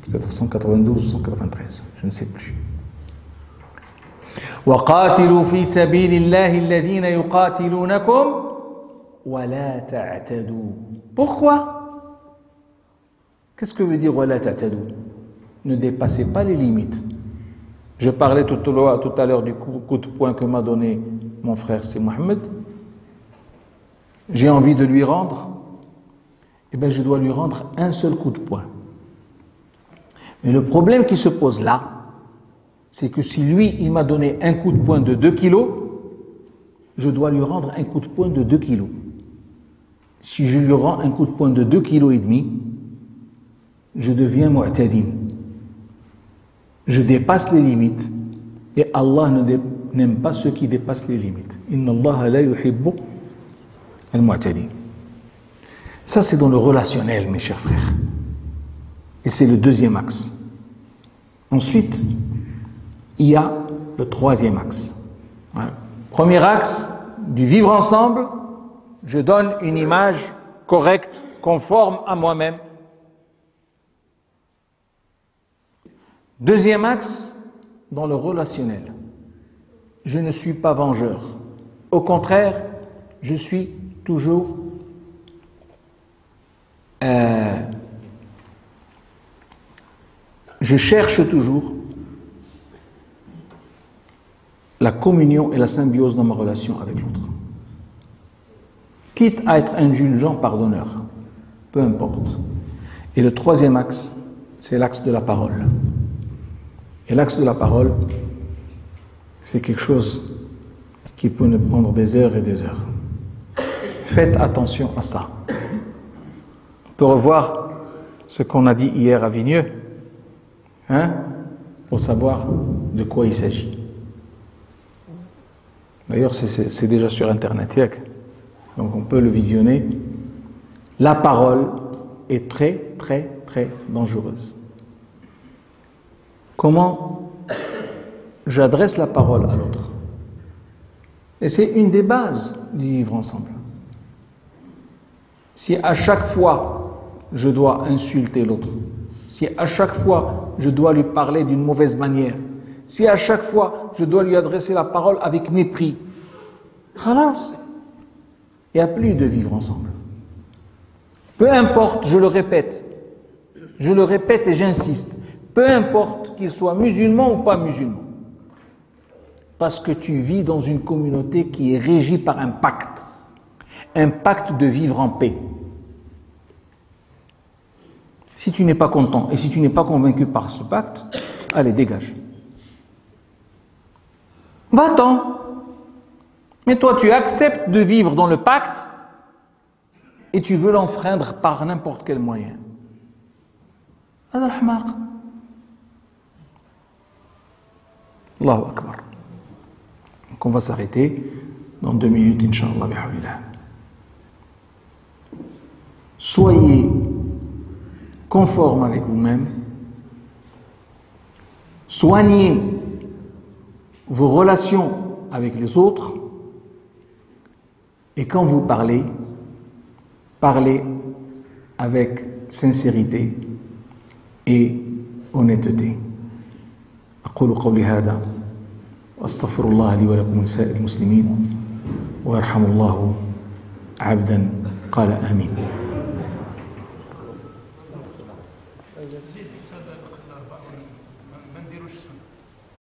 Peut-être 192 ou 193, je ne sais plus. وَقَاتِلُوا فِي سَبِيلِ اللَّهِ الَّذِينَ يُقَاتِلُونَكُمْ وَلَا تَعْتَدُوا. Pourquoi? Qu'est-ce que veut dire وَلَا تَعْتَدُوا? Ne dépassez pas les limites. Je parlais tout à l'heure du coup de poing que m'a donné mon frère, c'est Mohamed. J'ai envie de lui rendre, eh bien je dois lui rendre un seul coup de poing. Mais le problème qui se pose là, c'est que si lui, il m'a donné un coup de poing de 2 kilos, je dois lui rendre un coup de poing de 2 kilos. Si je lui rends un coup de poing de 2,5 kg, je deviens mu'tadin. Je dépasse les limites. Et Allah n'aime pas ceux qui dépassent les limites. Inna Allah la yuhibbu al-mu'tadin. Ça, c'est dans le relationnel, mes chers frères. Et c'est le deuxième axe. Ensuite, il y a le troisième axe. Premier axe, du vivre ensemble, je donne une image correcte, conforme à moi-même. Deuxième axe, dans le relationnel, je ne suis pas vengeur. Au contraire, je suis toujours je cherche toujours la communion et la symbiose dans ma relation avec l'autre. Quitte à être indulgent, pardonneur, peu importe. Et le troisième axe, c'est l'axe de la parole. Et l'axe de la parole, c'est quelque chose qui peut nous prendre des heures et des heures. Faites attention à ça. On peut revoir ce qu'on a dit hier à Vigneux, pour savoir de quoi il s'agit. D'ailleurs, c'est déjà sur Internet, donc on peut le visionner. La parole est très, très, très dangereuse. Comment j'adresse la parole à l'autre? Et c'est une des bases du vivre ensemble. Si à chaque fois je dois insulter l'autre, si à chaque fois je dois lui parler d'une mauvaise manière, si à chaque fois je dois lui adresser la parole avec mépris, khalas, il n'y a plus de vivre ensemble. Peu importe, je le répète et j'insiste, peu importe qu'il soit musulman ou pas musulman, parce que tu vis dans une communauté qui est régie par un pacte de vivre en paix. Si tu n'es pas content et si tu n'es pas convaincu par ce pacte, allez, dégage. Va-t'en. Mais toi, tu acceptes de vivre dans le pacte et tu veux l'enfreindre par n'importe quel moyen. Hada al-hamaq. Allahu Akbar. Donc on va s'arrêter dans 2 minutes, Inch'Allah, bi'awillah. Soyez conforme avec vous-même. Soignez vos relations avec les autres. Et quand vous parlez, parlez avec sincérité, et honnêteté. أقول قولي هذا وأستغفر الله لي ولكم ولسائر المسلمين ويرحم الله عبدا قال آمين.